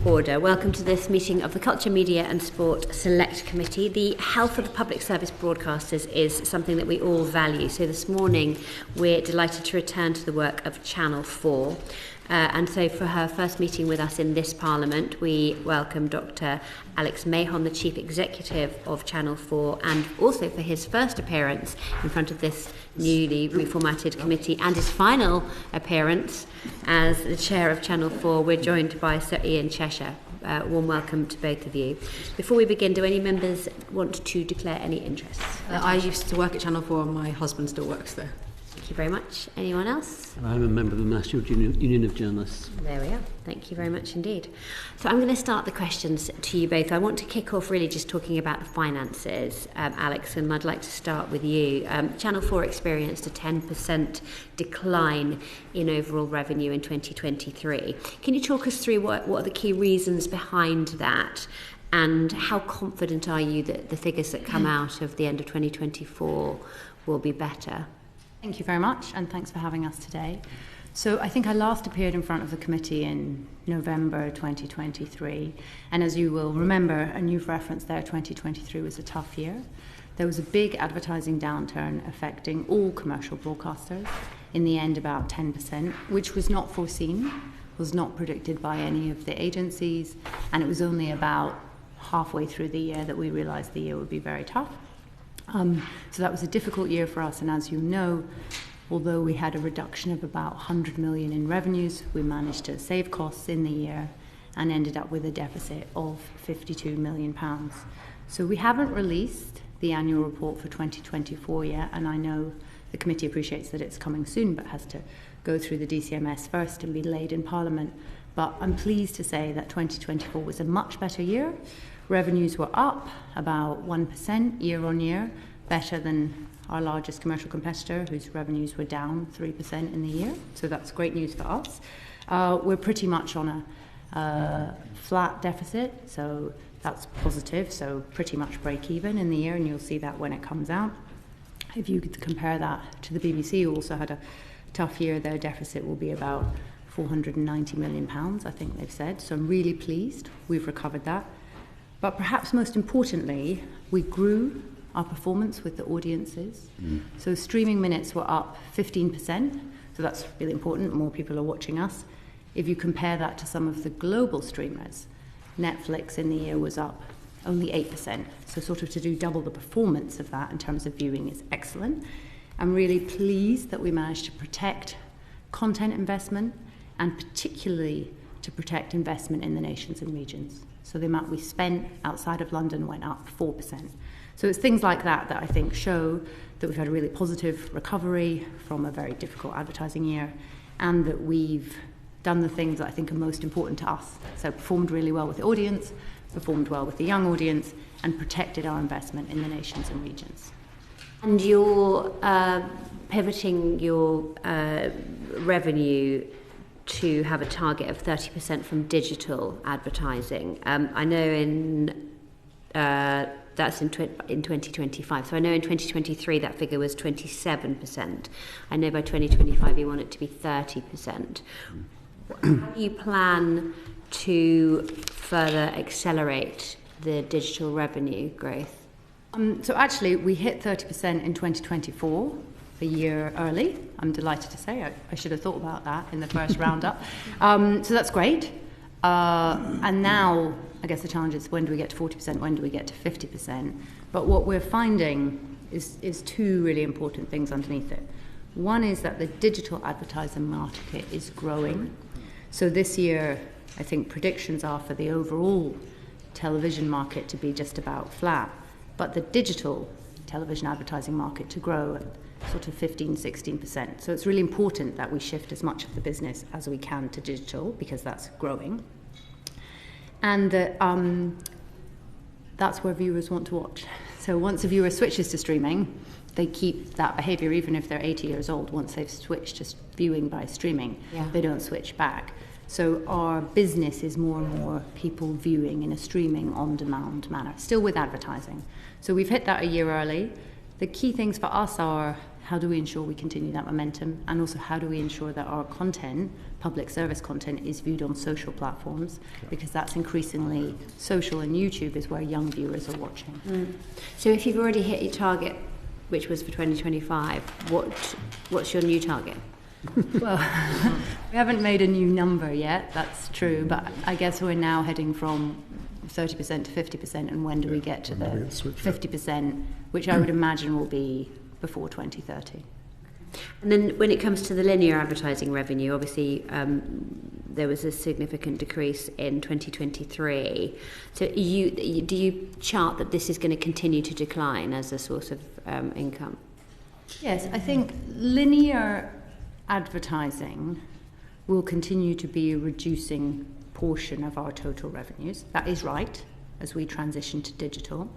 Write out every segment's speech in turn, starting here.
Order. Welcome to this meeting of the Culture, Media and Sport Select Committee. The health of the public service broadcasters is something that we all value. So this morning we're delighted to return to the work of Channel 4. And so for her first meeting with us in this Parliament, we welcome Dr. Alex Mahon, the Chief Executive of Channel 4, and also for his first appearance in front of this newly reformatted committee and his final appearance as the Chair of Channel 4, we're joined by Sir Ian Cheshire. Warm welcome to both of you. Before we begin, do any members want to declare any interest? I used to work at Channel 4 and my husband still works there. Thank you very much. Anyone else? I'm a member of the National Union of Journalists. There we are. Thank you very much indeed. So I'm going to start the questions to you both. I want to kick off really just talking about the finances, Alex, and I'd like to start with you. Channel 4 experienced a 10% decline in overall revenue in 2023. Can you talk us through what are the key reasons behind that, and how confident are you that the figures that come out of the end of 2024 will be better? Thank you very much, and thanks for having us today. So I think I last appeared in front of the committee in November 2023, and as you will remember, and you've referenced there, 2023 was a tough year. There was a big advertising downturn affecting all commercial broadcasters, in the end about 10%, which was not foreseen, was not predicted by any of the agencies, and it was only about halfway through the year that we realised the year would be very tough. So that was a difficult year for us, and as you know, although we had a reduction of about 100 million in revenues, we managed to save costs in the year and ended up with a deficit of 52 million pounds. So we haven't released the annual report for 2024 yet, and I know the committee appreciates that it's coming soon but has to go through the DCMS first and be laid in Parliament. But I'm pleased to say that 2024 was a much better year. Revenues were up about 1% year on year, better than our largest commercial competitor, whose revenues were down 3% in the year. So that's great news for us. We're pretty much on a flat deficit, so that's positive. So pretty much break even in the year, and you'll see that when it comes out. If you could compare that to the BBC, who also had a tough year, their deficit will be about 490 million pounds, I think they've said. So I'm really pleased we've recovered that. But perhaps most importantly, we grew our performance with the audiences. So streaming minutes were up 15%, so that's really important, more people are watching us. If you compare that to some of the global streamers, Netflix in the year was up only 8%, so sort of to do double the performance of that in terms of viewing is excellent. I'm really pleased that we managed to protect content investment, and particularly to protect investment in the nations and regions. So the amount we spent outside of London went up 4%. So it's things like that that I think show that we've had a really positive recovery from a very difficult advertising year, and that we've done the things that I think are most important to us. So performed really well with the audience, performed well with the young audience, and protected our investment in the nations and regions. And you're pivoting your revenue to have a target of 30% from digital advertising. I know that's in 2025. So I know in 2023 that figure was 27%. I know by 2025 you want it to be 30%. How do you plan to further accelerate the digital revenue growth? So actually we hit 30% in 2024. A year early, I'm delighted to say. I should have thought about that in the first roundup. So that's great. And now, I guess the challenge is, when do we get to 40%? When do we get to 50%? But what we're finding is two really important things underneath it. One is that the digital advertising market is growing. So this year, I think predictions are for the overall television market to be just about flat, but the digital television advertising market to grow sort of 15-16%. So it's really important that we shift as much of the business as we can to digital, because that's growing. And that's where viewers want to watch. So once a viewer switches to streaming, they keep that behaviour even if they're 80 years old. Once they've switched to viewing by streaming, they don't switch back. So our business is more and more people viewing in a streaming on-demand manner, still with advertising. So we've hit that a year early. The key things for us are how do we ensure we continue that momentum? And also, how do we ensure that our content, public service content, is viewed on social platforms? Because that's increasingly social, and YouTube is where young viewers are watching. So if you've already hit your target, which was for 2025, what's your new target? Well, we haven't made a new number yet, that's true, but I guess we're now heading from 30% to 50%, and when do we get to the 50%, which I would imagine will be before 2030. And then when it comes to the linear advertising revenue, obviously there was a significant decrease in 2023. So do you chart that this is going to continue to decline as a source of income? Yes, I think linear advertising will continue to be a reducing portion of our total revenues. That is right, as we transition to digital.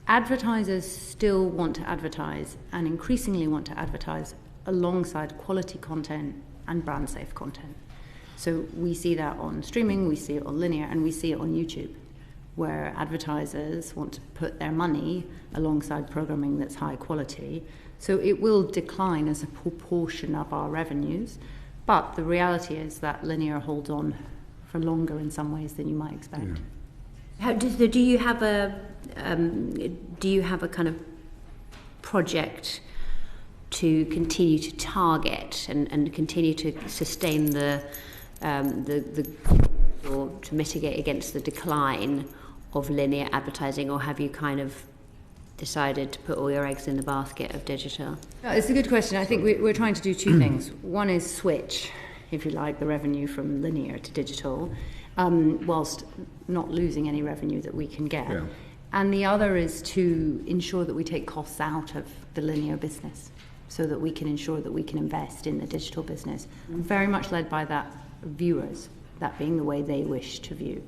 Advertisers still want to advertise, and increasingly want to advertise alongside quality content and brand safe content. So we see that on streaming, we see it on linear, and we see it on YouTube, where advertisers want to put their money alongside programming that's high quality. So it will decline as a proportion of our revenues, but the reality is that linear holds on for longer in some ways than you might expect. Yeah. Do you have a kind of project to continue to target and continue to sustain the or to mitigate against the decline of linear advertising, or have you kind of decided to put all your eggs in the basket of digital? It's a good question. I think we're trying to do two things. One is switch, if you like, the revenue from linear to digital, whilst not losing any revenue that we can get. Yeah. And the other is to ensure that we take costs out of the linear business so that we can ensure that we can invest in the digital business, very much led by that viewers, that being the way they wish to view.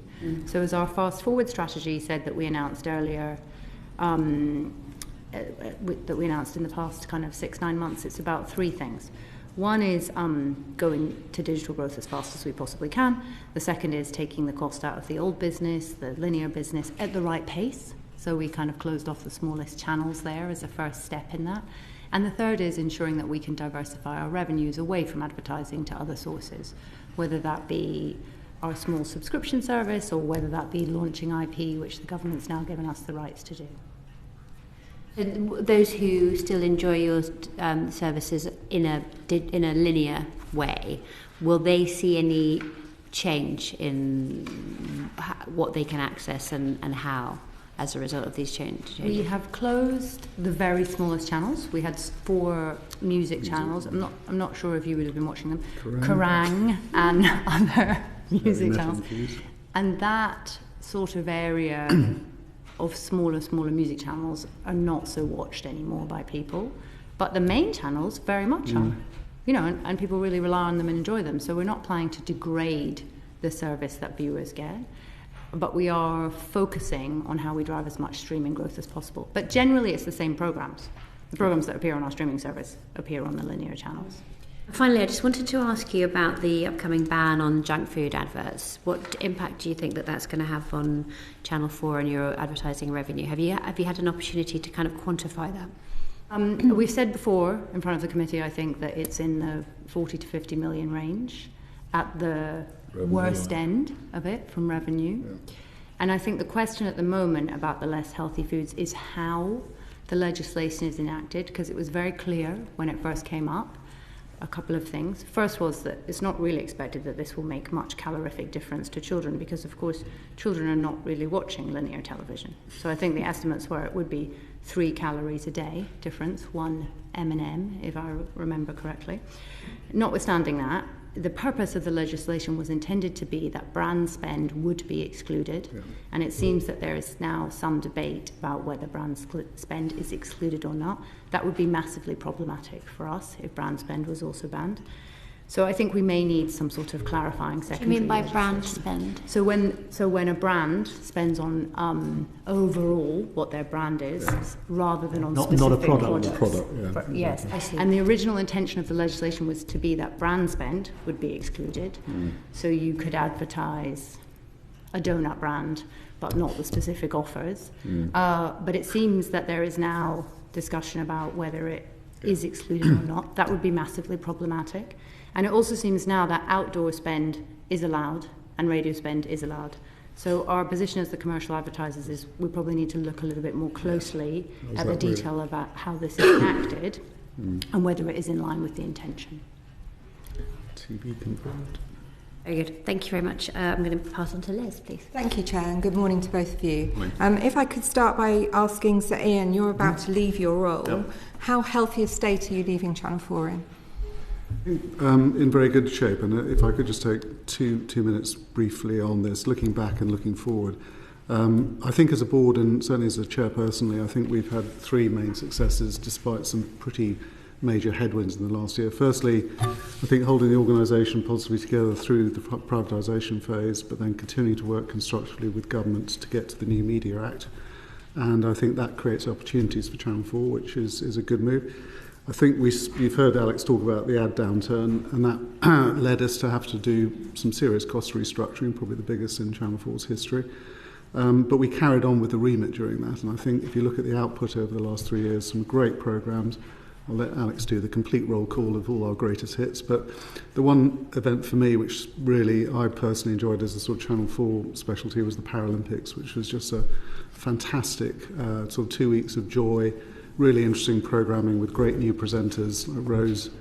So as our fast forward strategy said that we announced earlier, that we announced in the past kind of 6-9 months, it's about three things. One is going to digital growth as fast as we possibly can. The second is taking the cost out of the old business, the linear business, at the right pace. So we kind of closed off the smallest channels there as a first step in that. And the third is ensuring that we can diversify our revenues away from advertising to other sources, whether that be our small subscription service or whether that be launching IP, which the government's now given us the rights to do. Those who still enjoy your services in a linear way, will they see any change in what they can access and how as a result of these changes? We have closed the very smallest channels. We had 4 music channels. I'm not sure if you would have been watching them. Kerrang and other music channels. And that sort of area of smaller music channels are not so watched anymore by people, but the main channels very much are, and people really rely on them and enjoy them. So we're not planning to degrade the service that viewers get, but we are focusing on how we drive as much streaming growth as possible. But generally it's the same programs. The programs that appear on our streaming service appear on the linear channels. Finally, I just wanted to ask you about the upcoming ban on junk food adverts. What impact do you think that that's going to have on Channel 4 and your advertising revenue? Have you had an opportunity to kind of quantify that? We've said before in front of the committee, I think, that it's in the 40 to 50 million range at the worst end of it from revenue. Yeah. And I think the question at the moment about the less healthy foods is how the legislation is enacted, because it was very clear when it first came up. A couple of things. First was that it's not really expected that this will make much calorific difference to children, because of course children are not really watching linear television. So I think the estimates were it would be 3 calories a day difference, 1 M&M if I remember correctly. Notwithstanding that, the purpose of the legislation was intended to be that brand spend would be excluded, and it seems that there is now some debate about whether brand spend is excluded or not. That would be massively problematic for us if brand spend was also banned. So I think we may need some sort of clarifying secondary. What do you mean by brand spend? So when a brand spends on overall what their brand is, rather than on specific not a products. Product, yes, I see. And the original intention of the legislation was to be that brand spend would be excluded. So you could advertise a donut brand, but not the specific offers. But it seems that there is now discussion about whether it is excluded or not. That would be massively problematic. And it also seems now that outdoor spend is allowed and radio spend is allowed. So our position as the commercial advertisers is we probably need to look a little bit more closely at the detail about how this is enacted and whether it is in line with the intention. To be confirmed. Very good. Thank you very much. I'm going to pass on to Liz, please. Thank you, Chair, and good morning to both of you. If I could start by asking Sir Ian, you're about to leave your role. Yep. How healthy a state are you leaving Channel 4 in? In very good shape, and if I could just take two minutes briefly on this, looking back and looking forward. I think as a board, and certainly as a chair personally, I think we've had three main successes despite some pretty major headwinds in the last year. Firstly, I think holding the organisation positively together through the privatisation phase, but then continuing to work constructively with government to get to the new Media Act. And I think that creates opportunities for Channel 4, which is a good move. I think we've heard Alex talk about the ad downturn, and that led us to have to do some serious cost restructuring, probably the biggest in Channel 4's history. But we carried on with the remit during that, and I think if you look at the output over the last 3 years, some great programmes. I'll let Alex do the complete roll call of all our greatest hits, but the one event for me which really I personally enjoyed as a sort of Channel 4 specialty was the Paralympics, which was just a fantastic sort of 2 weeks of joy, really interesting programming with great new presenters like Rose,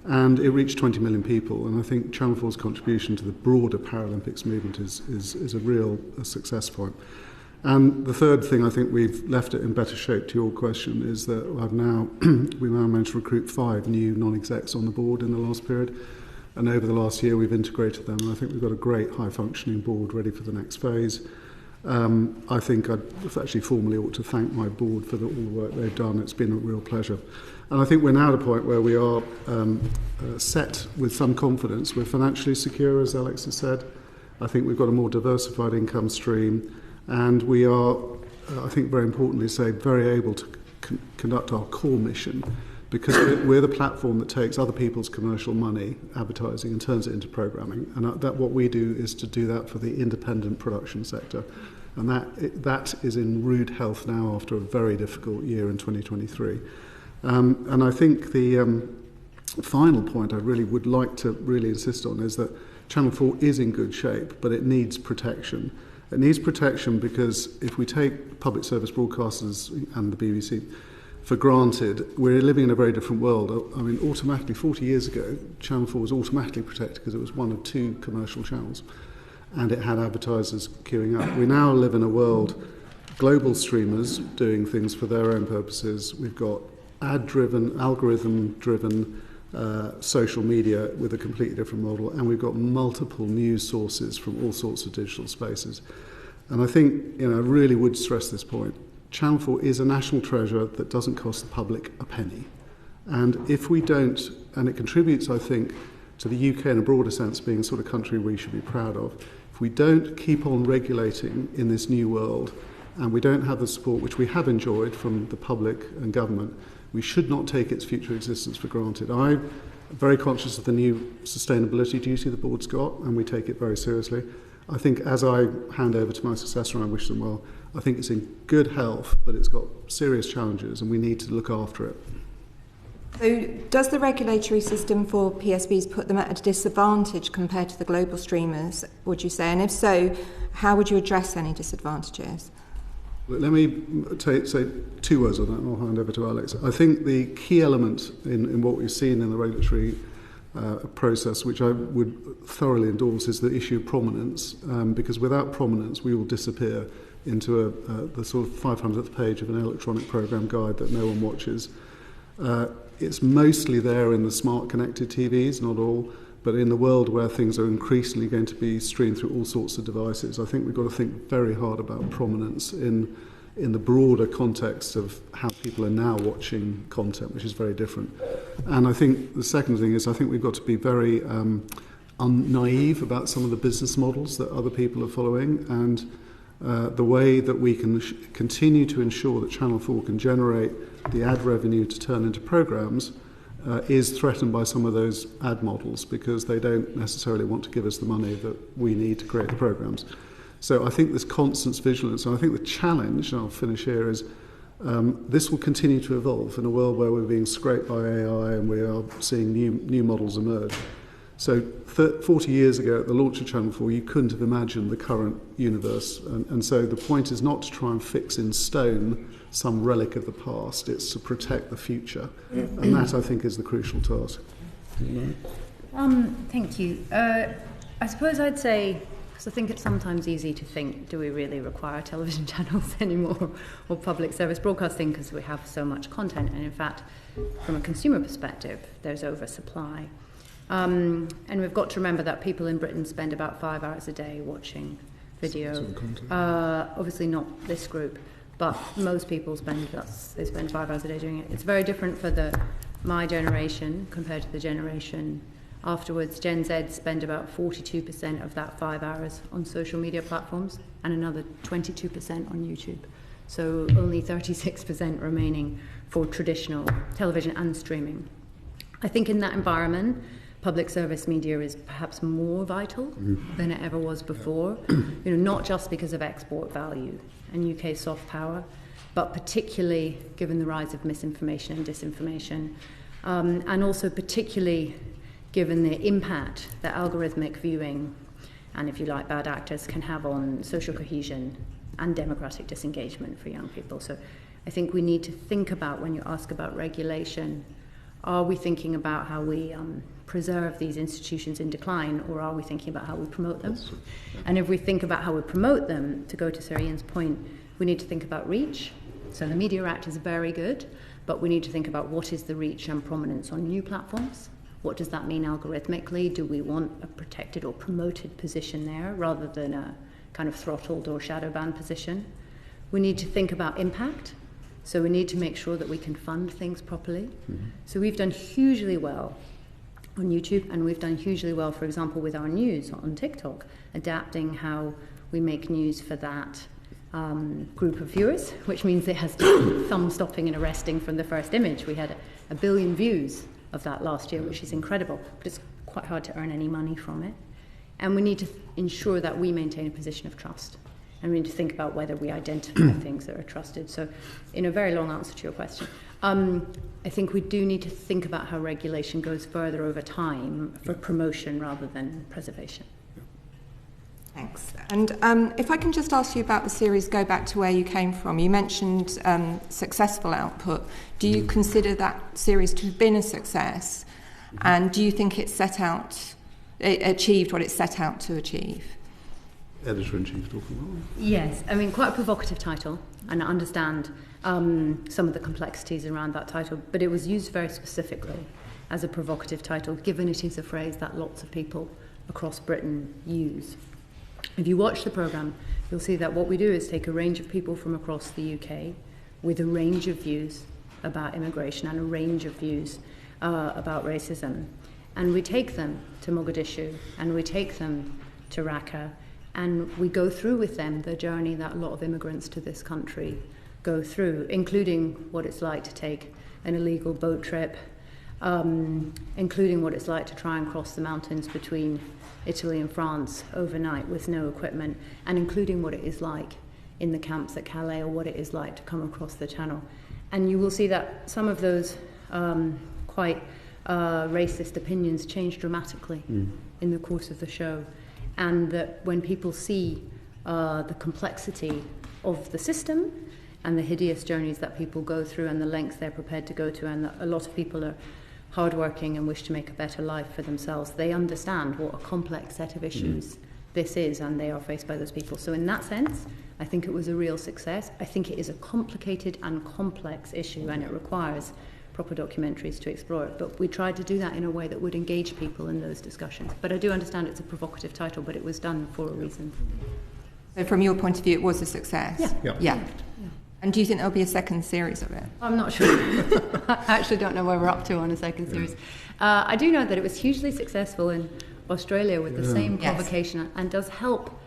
and it reached 20 million people, and I think Channel 4's contribution to the broader Paralympics movement is a real success point. And the third thing, I think we've left it in better shape to your question, is that we've now managed to recruit 5 new non-execs on the board in the last period. And over the last year, we've integrated them. And I think we've got a great high-functioning board ready for the next phase. I think I'd actually formally ought to thank my board for all the work they've done. It's been a real pleasure. And I think we're now at a point where we are set with some confidence. We're financially secure, as Alex has said. I think we've got a more diversified income stream. And we are, I think very importantly, very able to conduct our core mission, because we're the platform that takes other people's commercial money, advertising, and turns it into programming. And that what we do is to do that for the independent production sector. And that is in rude health now after a very difficult year in 2023. And I think the final point I really would like to really insist on is that Channel 4 is in good shape, but it needs protection. It needs protection because if we take public service broadcasters and the BBC for granted, we're living in a very different world. I mean, automatically, 40 years ago, Channel 4 was automatically protected because it was one of 2 commercial channels and it had advertisers queuing up. We now live in a world, global streamers doing things for their own purposes. We've got ad-driven, algorithm-driven social media with a completely different model, and we've got multiple news sources from all sorts of digital spaces. And I think, I really would stress this point. Channel 4 is a national treasure that doesn't cost the public a penny. And if we don't, and it contributes, I think, to the UK in a broader sense being a sort of country we should be proud of, if we don't keep on regulating in this new world, and we don't have the support which we have enjoyed from the public and government, we should not take its future existence for granted. I'm very conscious of the new sustainability duty the board's got, and we take it very seriously. I think as I hand over to my successor, and I wish them well, I think it's in good health, but it's got serious challenges, and we need to look after it. So does the regulatory system for PSBs put them at a disadvantage compared to the global streamers, would you say? And if so, how would you address any disadvantages? Let me say 2 words on that, and I'll hand over to Alex. I think the key element in what we've seen in the regulatory process, which I would thoroughly endorse, is the issue of prominence, because without prominence we will disappear into the sort of 500th page of an electronic programme guide that no one watches. It's mostly there in the smart connected TVs, not all, but in the world where things are increasingly going to be streamed through all sorts of devices, I think we've got to think very hard about prominence in the broader context of how people are now watching content, which is very different. And I think the second thing is I think we've got to be very naive about some of the business models that other people are following, and the way that we can continue to ensure that Channel 4 can generate the ad revenue to turn into programmes is threatened by some of those ad models, because they don't necessarily want to give us the money that we need to create the programmes. So I think this constant vigilance, and I think the challenge, and I'll finish here, is This will continue to evolve in a world where we're being scraped by AI and we are seeing new models emerge. So 40 years ago at the launch of Channel 4, you couldn't have imagined the current universe. And so the point is not to try and fix in stone some relic of the past, it's to protect the future. And that, I think, is the crucial task. Thank you. I suppose I'd say, because I think it's sometimes easy to think, do we really require television channels anymore or public service broadcasting because we have so much content? And in fact, from a consumer perspective, there's oversupply. And we've got to remember that people in Britain spend about 5 hours a day watching video. Obviously not this group, but most people spend 5 hours a day doing it. It's very different for my generation compared to the generation afterwards. Gen Z spend about 42% of that 5 hours on social media platforms and another 22% on YouTube. So only 36% remaining for traditional television and streaming. I think in that environment, public service media is perhaps more vital than it ever was before. Not just because of export value and UK soft power, but particularly given the rise of misinformation and disinformation, and also particularly given the impact that algorithmic viewing and, if you like, bad actors can have on social cohesion and democratic disengagement for young people. So I think we need to think about, when you ask about regulation, are we thinking about how we preserve these institutions in decline, or are we thinking about how we promote them? And if we think about how we promote them, to go to Sir Ian's point, we need to think about reach. So the Media Act is very good, but we need to think about what is the reach and prominence on new platforms. What does that mean algorithmically? Do we want a protected or promoted position there rather than a kind of throttled or shadow banned position? We need to think about impact. So we need to make sure that we can fund things properly. So we've done hugely well on YouTube, and we've done hugely well, for example, with our news on TikTok, adapting how we make news for that group of viewers, which means it has to be thumb stopping and arresting from the first image. We had 1 billion views of that last year, which is incredible, but it's quite hard to earn any money from it. And we need to ensure that we maintain a position of trust. And we need to think about whether we identify things that are trusted. So, in a very long answer to your question, I think we do need to think about how regulation goes further over time for promotion rather than preservation. Thanks. And if I can just ask you about the series Go Back to Where You Came From. You mentioned successful output. Do you consider that series to have been a success? And do you think it achieved what it set out to achieve? Editor-in-Chief talking about. Yes, I mean, quite a provocative title, and I understand some of the complexities around that title, but it was used very specifically as a provocative title, given it is a phrase that lots of people across Britain use. If you watch the programme, you'll see that what we do is take a range of people from across the UK with a range of views about immigration and a range of views about racism, and we take them to Mogadishu and we take them to Raqqa, and we go through with them the journey that a lot of immigrants to this country go through, including what it's like to take an illegal boat trip, including what it's like to try and cross the mountains between Italy and France overnight with no equipment, and including what it is like in the camps at Calais, or what it is like to come across the Channel. And you will see that some of those quite racist opinions change dramatically in the course of the show, and that when people see the complexity of the system and the hideous journeys that people go through and the lengths they're prepared to go to, and that a lot of people are hardworking and wish to make a better life for themselves, they understand what a complex set of issues this is, and they are faced by those people. So in that sense, I think it was a real success. I think it is a complicated and complex issue, and it requires proper documentaries to explore it. But we tried to do that in a way that would engage people in those discussions. But I do understand it's a provocative title, but it was done for a reason. So from your point of view, it was a success? Yeah. And do you think there'll be a second series of it? I'm not sure. I actually don't know where we're up to on a second series. I do know that it was hugely successful in Australia with the same provocation, and does help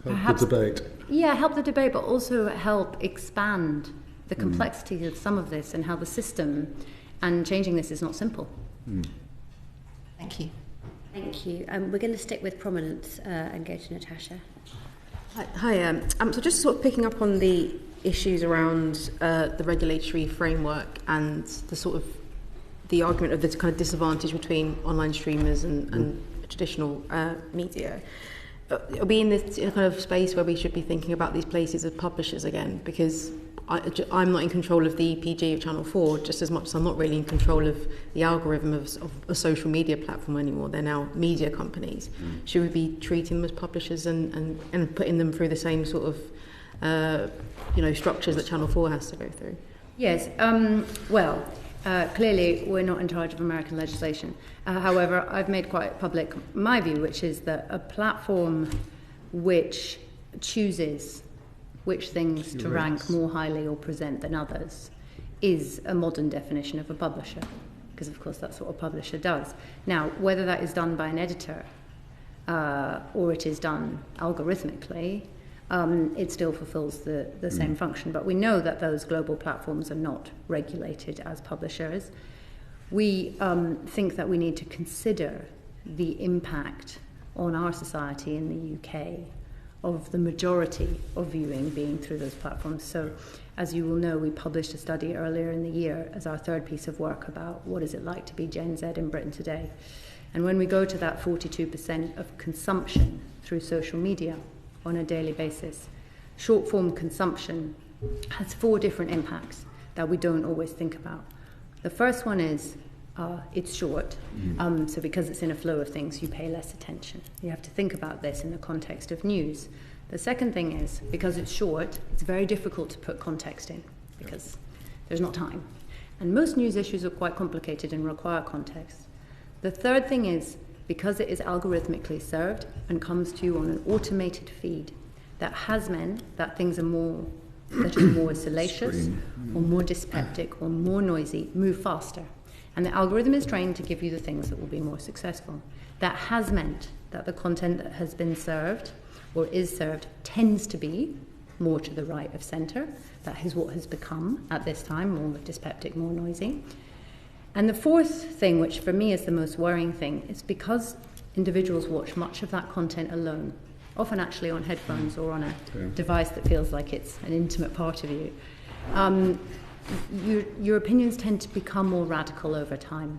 perhaps the debate. Yeah, help the debate, but also help expand the complexity of some of this and how the system and changing this is not simple. Thank you. Thank you. We're going to stick with prominence and go to Natasha. Hi. So just sort of picking up on the issues around the regulatory framework and the argument of the kind of disadvantage between online streamers and traditional media. Are we in this kind of space where we should be thinking about these places as publishers again? Because I'm not in control of the EPG of Channel 4 just as much as I'm not really in control of the algorithm of a social media platform anymore. They're now media companies. Should we be treating them as publishers and putting them through the same sort of structures that Channel 4 has to go through? Yes. Clearly we're not in charge of American legislation. However, I've made quite public my view, which is that a platform which chooses which things to rank more highly or present than others is a modern definition of a publisher, because of course that's what a publisher does. Now, whether that is done by an editor or it is done algorithmically, it still fulfills the same function. But we know that those global platforms are not regulated as publishers. We think that we need to consider the impact on our society in the UK of the majority of viewing being through those platforms. So, as you will know, we published a study earlier in the year as our third piece of work about what is it like to be Gen Z in Britain today. And when we go to that 42% of consumption through social media on a daily basis, short-form consumption has 4 different impacts that we don't always think about. The first one is it's short, so because it's in a flow of things, you pay less attention. You have to think about this in the context of news. The second thing is, because it's short, it's very difficult to put context in, because there's not time. And most news issues are quite complicated and require context. The third thing is, because it is algorithmically served and comes to you on an automated feed, that has meant that things are more salacious or more dyspeptic or more noisy, move faster. And the algorithm is trained to give you the things that will be more successful. That has meant that the content that has been served or is served tends to be more to the right of centre. That is what has become, at this time, more dyspeptic, more noisy. And the fourth thing, which for me is the most worrying thing, is because individuals watch much of that content alone, often actually on headphones or on a device that feels like it's an intimate part of you, your opinions tend to become more radical over time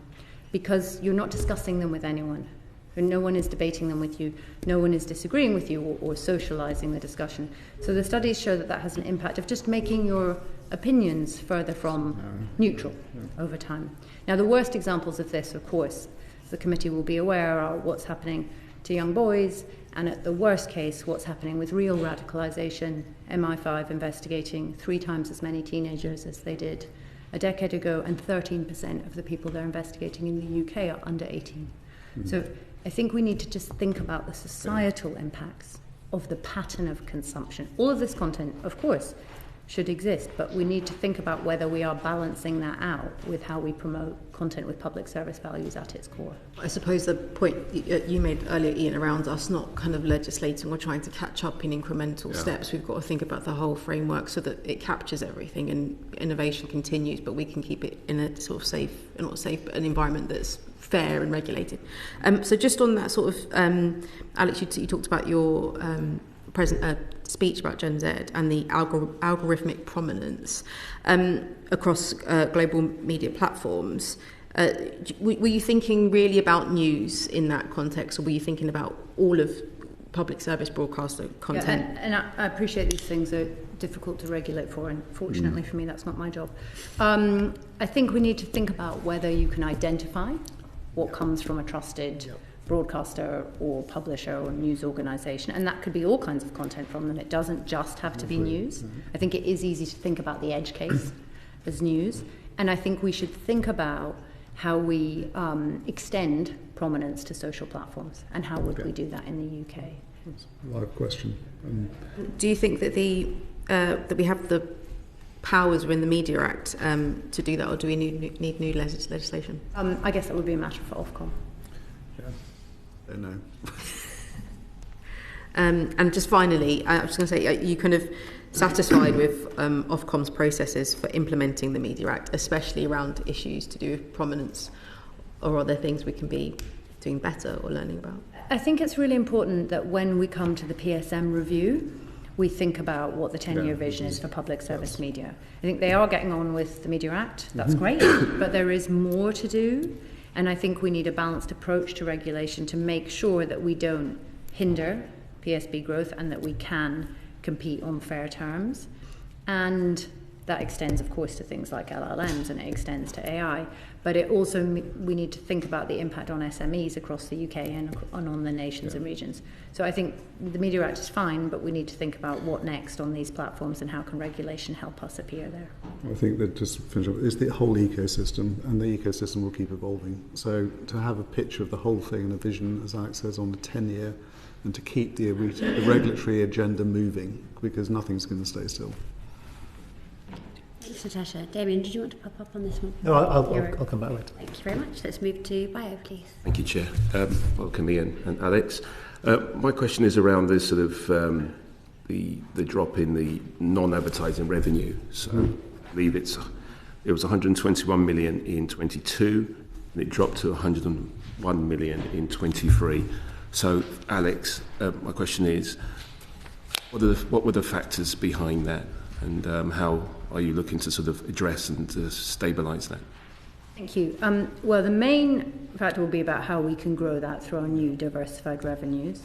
because you're not discussing them with anyone. No one is debating them with you. No one is disagreeing with you or socialising the discussion. So the studies show that has an impact of just making your opinions further from neutral over time. Now, the worst examples of this, of course, the committee will be aware, are what's happening to young boys, and at the worst case, what's happening with real radicalisation, MI5 investigating 3 times as many teenagers as they did a decade ago, and 13% of the people they're investigating in the UK are under 18. So I think we need to just think about the societal impacts of the pattern of consumption. All of this content, of course, should exist, but we need to think about whether we are balancing that out with how we promote content with public service values at its core. I suppose the point you made earlier, Ian, around us not kind of legislating or trying to catch up in incremental steps, we've got to think about the whole framework so that it captures everything and innovation continues, but we can keep it in a sort of safe, not safe, but an environment that's fair and regulated. So just on that sort of, Alex, you talked about your speech about Gen Z and the algorithmic prominence across global media platforms. Were you thinking really about news in that context, or were you thinking about all of public service broadcaster content? And I appreciate these things are difficult to regulate for, and fortunately for me, that's not my job. I think we need to think about whether you can identify what comes from a trusted broadcaster or publisher or news organisation, and that could be all kinds of content from them. It doesn't just have to be news. I think it is easy to think about the edge case as news, and I think we should think about how we extend prominence to social platforms, and how would we do that in the UK. That's a live question. Do you think that that we have the powers within the Media Act to do that, or do we need new legislation? I guess that would be a matter for Ofcom. No. And just finally, I was going to say, are you kind of satisfied with Ofcom's processes for implementing the Media Act, especially around issues to do with prominence, or are there things we can be doing better or learning about? I think it's really important that when we come to the PSM review, we think about what the 10-year vision is for public service media. I think they are getting on with the Media Act. That's great, but there is more to do. And I think we need a balanced approach to regulation to make sure that we don't hinder PSB growth and that we can compete on fair terms. And that extends, of course, to things like LLMs, and it extends to AI. But it also, we need to think about the impact on SMEs across the UK and on the nations and regions. So I think the Media Act is fine, but we need to think about what next on these platforms and how can regulation help us appear there. I think that just finish up, it's the whole ecosystem, and the ecosystem will keep evolving. So to have a picture of the whole thing and a vision, as Alex says, on the 10-year, and to keep the regulatory agenda moving, because nothing's going to stay still. Thanks, Natasha. Damien, did you want to pop up on this one? No, I'll come back later. Thank you very much. Let's move to Bio, please. Thank you, Chair. Welcome, Ian and Alex. My question is around this sort of the drop in the non-advertising revenue. So I believe it was 121 million in 22, and it dropped to 101 million in 23. So, Alex, my question is, what were the factors behind that, and how are you looking to sort of address and to stabilise that? Thank you. Well, the main factor will be about how we can grow that through our new diversified revenues.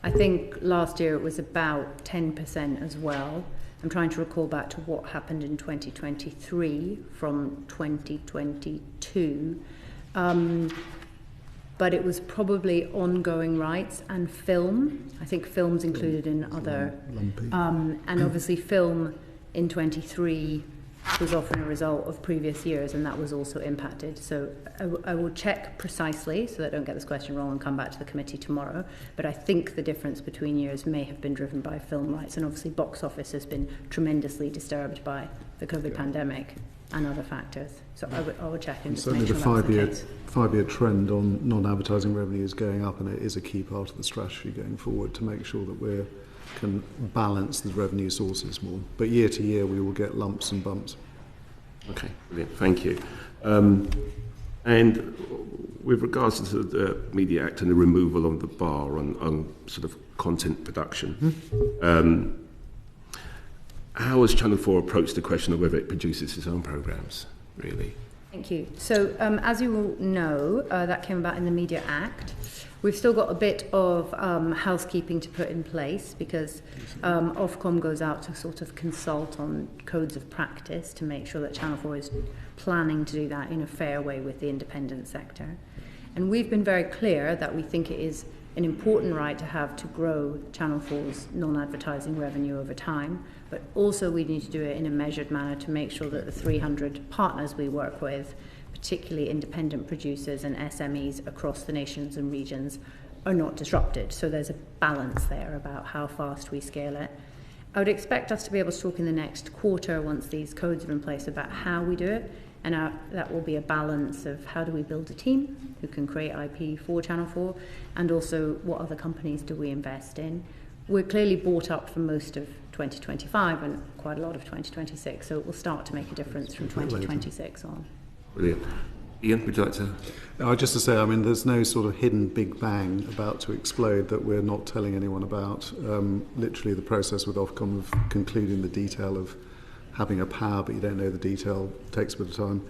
I think last year it was about 10% as well. I'm trying to recall back to what happened in 2023 from 2022. But it was probably ongoing rights and film. I think film's included in other. And obviously film in 23 was often a result of previous years, and that was also impacted. So I will check precisely so that I don't get this question wrong and come back to the committee tomorrow. But I think the difference between years may have been driven by film rights, and obviously box office has been tremendously disturbed by the COVID pandemic and other factors. So I will check and just make sure that's the case. Five-year trend on non-advertising revenue is going up, and it is a key part of the strategy going forward to make sure that we can balance the revenue sources more. But year to year, we will get lumps and bumps. Okay, brilliant. Thank you. And with regards to the Media Act and the removal of the bar on sort of content production, how has Channel 4 approached the question of whether it produces its own programmes, really? Thank you. So as you will know, that came about in the Media Act. We've still got a bit of housekeeping to put in place because Ofcom goes out to sort of consult on codes of practice to make sure that Channel 4 is planning to do that in a fair way with the independent sector. And we've been very clear that we think it is an important right to have to grow Channel 4's non-advertising revenue over time, but also we need to do it in a measured manner to make sure that the 300 partners we work with, particularly independent producers and SMEs across the nations and regions, are not disrupted. So there's a balance there about how fast we scale it. I would expect us to be able to talk in the next quarter, once these codes are in place, about how we do it, and that will be a balance of how do we build a team who can create IP for Channel 4, and also what other companies do we invest in. We're clearly bought up for most of 2025 and quite a lot of 2026, so it will start to make a difference from 2026 on. Brilliant. Ian, would you like to? Just to say, I mean, there's no sort of hidden big bang about to explode that we're not telling anyone about. Literally the process with Ofcom of concluding the detail of having a power, but you don't know the detail, takes a bit of time.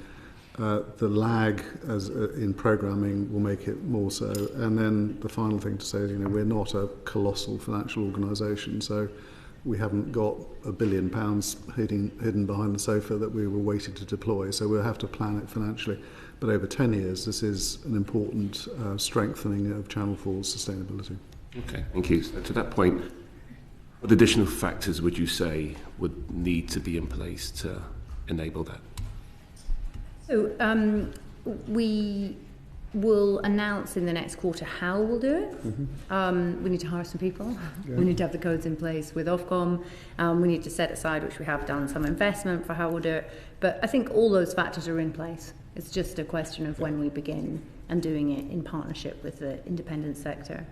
The lag in programming will make it more so. And then the final thing to say is, we're not a colossal financial organisation, so we haven't got £1 billion hidden behind the sofa that we were waiting to deploy. So we'll have to plan it financially. But over 10 years, this is an important strengthening of Channel 4's sustainability. Okay, thank you. So to that point, what additional factors would you say would need to be in place to enable that? So we will announce in the next quarter how we'll do it. We need to hire some people. Yeah. We need to have the codes in place with Ofcom. We need to set aside, which we have done, some investment for how we'll do it. But I think all those factors are in place. It's just a question of when we begin and doing it in partnership with the independent sector,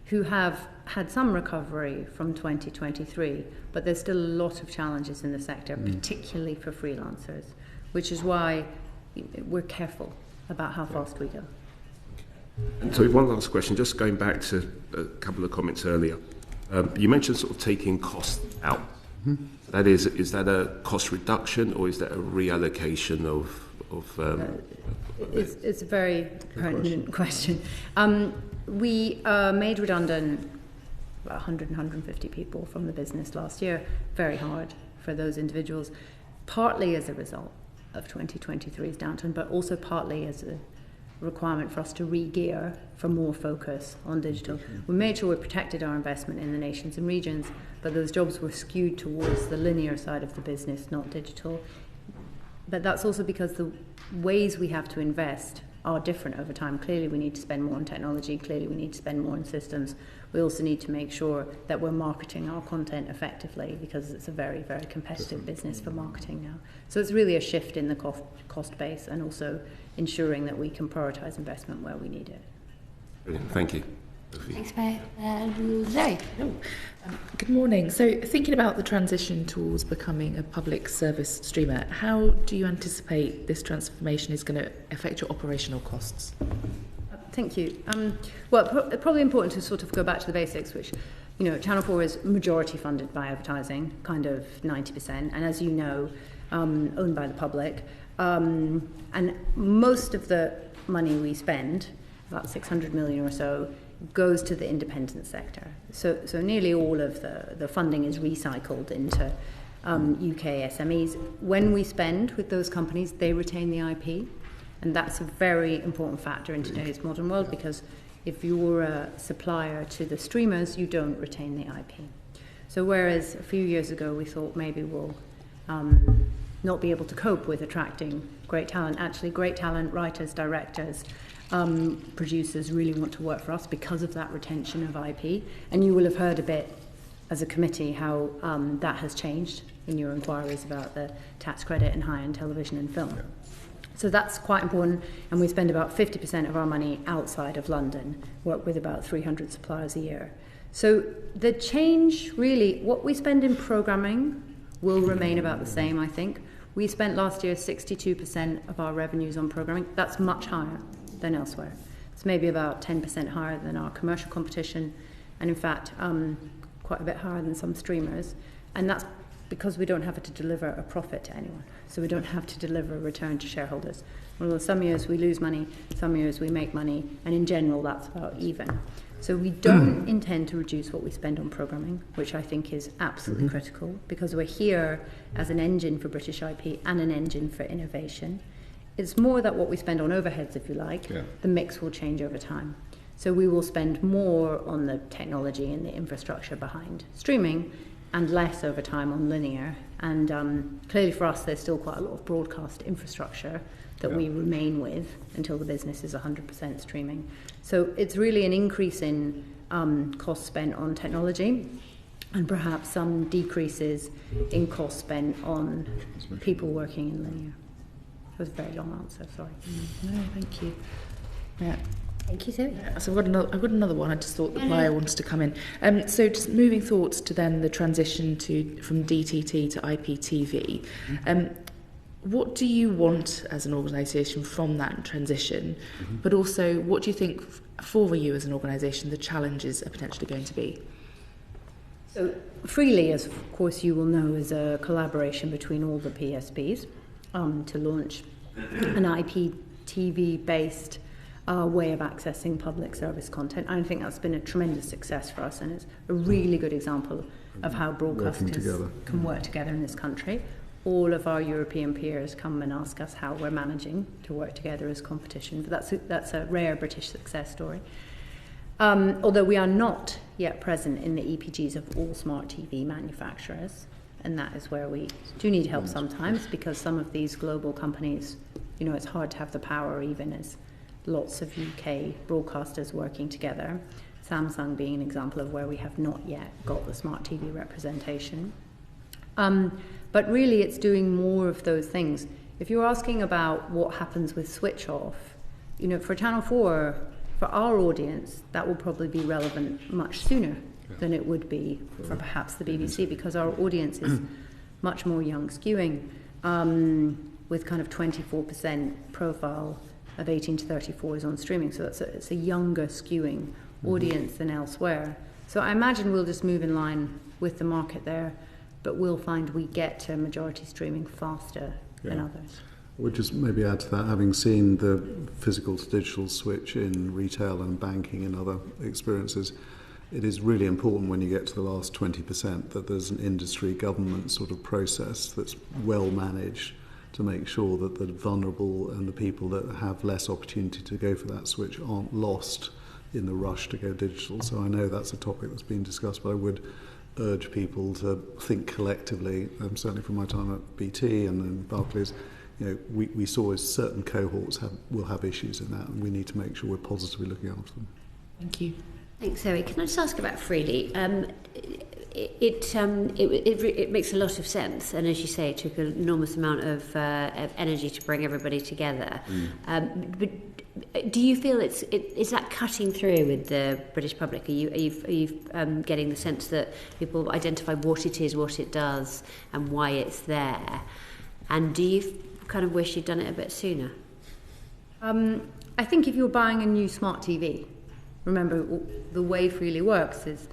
who have had some recovery from 2023, but there's still a lot of challenges in the sector, particularly for freelancers, which is why we're careful about how fast we go. And so one last question, just going back to a couple of comments earlier. You mentioned sort of taking costs out. Mm-hmm. That is that a cost reduction or is that a reallocation of it's a very pertinent question. We made redundant about 100 and 150 people from the business last year. Very hard for those individuals, partly as a result of 2023's downturn, but also partly as a requirement for us to re-gear for more focus on digital. We made sure we protected our investment in the nations and regions, but those jobs were skewed towards the linear side of the business, not digital. But that's also because the ways we have to invest are different over time. Clearly we need to spend more on technology, clearly we need to spend more on systems. We also need to make sure that we're marketing our content effectively because it's a very, very competitive business for marketing now. So it's really a shift in the cost base and also ensuring that we can prioritise investment where we need it. Brilliant. Thank you. Thanks, Mary. Zoe. Good morning. So thinking about the transition towards becoming a public service streamer, how do you anticipate this transformation is going to affect your operational costs? Thank you. Well, probably important to sort of go back to the basics, which, you know, Channel 4 is majority funded by advertising, kind of 90%, and as you know, owned by the public. And most of the money we spend, about 600 million or so, goes to the independent sector. So nearly all of the funding is recycled into UK SMEs. When we spend with those companies, they retain the IP. And that's a very important factor in today's modern world because if you're a supplier to the streamers, you don't retain the IP. So whereas a few years ago we thought maybe we'll not be able to cope with attracting great talent, actually great talent, writers, directors, producers really want to work for us because of that retention of IP. And you will have heard a bit as a committee how that has changed in your inquiries about the tax credit and high-end television and film. Yeah. So that's quite important, and we spend about 50% of our money outside of London, work with about 300 suppliers a year. So the change, really, what we spend in programming will remain about the same, I think. We spent last year 62% of our revenues on programming. That's much higher than elsewhere. It's maybe about 10% higher than our commercial competition, and in fact, quite a bit higher than some streamers. And that's because we don't have to deliver a profit to anyone. So we don't have to deliver a return to shareholders. Although some years we lose money, some years we make money, and in general that's about even. So we don't intend to reduce what we spend on programming, which I think is absolutely critical, because we're here as an engine for British IP and an engine for innovation. It's more that what we spend on overheads, if you like, the mix will change over time. So we will spend more on the technology and the infrastructure behind streaming, and less over time on linear. And clearly for us, there's still quite a lot of broadcast infrastructure that we remain with until the business is 100% streaming. So it's really an increase in cost spent on technology and perhaps some decreases in cost spent on people working in linear. That was a very long answer, sorry. No, thank you. Yeah. Thank you, Zoe. So I've got another one. I just thought that Maya wanted to come in. So just moving thoughts to then the transition from DTT to IPTV. What do you want as an organisation from that transition? But also, what do you think for you as an organisation the challenges are potentially going to be? So Freely, as of course you will know, is a collaboration between all the PSBs to launch an IPTV-based way of accessing public service content. I think that's been a tremendous success for us, and it's a really good example of how broadcasters can work together in this country. All of our European peers come and ask us how we're managing to work together as competition, but that's a rare British success story. Although we are not yet present in the EPGs of all smart TV manufacturers, and that is where we do need help sometimes, because some of these global companies, you know, it's hard to have the power even as lots of UK broadcasters working together. Samsung being an example of where we have not yet got the smart TV representation. But really it's doing more of those things. If you're asking about what happens with switch off, you know, for Channel 4, for our audience, that will probably be relevant much sooner than it would be for perhaps the BBC, because our audience is much more young skewing, with kind of 24% profile of 18 to 34 is on streaming, so it's a younger skewing audience than elsewhere. So I imagine we'll just move in line with the market there, but we'll find we get to majority streaming faster than others. I would just maybe add to that, having seen the physical to digital switch in retail and banking and other experiences, it is really important when you get to the last 20% that there's an industry government sort of process that's well managed to make sure that the vulnerable and the people that have less opportunity to go for that switch aren't lost in the rush to go digital. So I know that's a topic that's been discussed, but I would urge people to think collectively, certainly from my time at BT and then Barclays, we saw as certain cohorts will have issues in that, and we need to make sure we're positively looking after them. Thank you. Thanks, Zoe. Can I just ask about Freely? It makes a lot of sense, and as you say, it took an enormous amount of energy to bring everybody together. But do you feel is that cutting through with the British public? Are you getting the sense that people identify what it is, what it does, and why it's there? And do you kind of wish you'd done it a bit sooner? I think if you're buying a new smart TV, remember the way Freely works is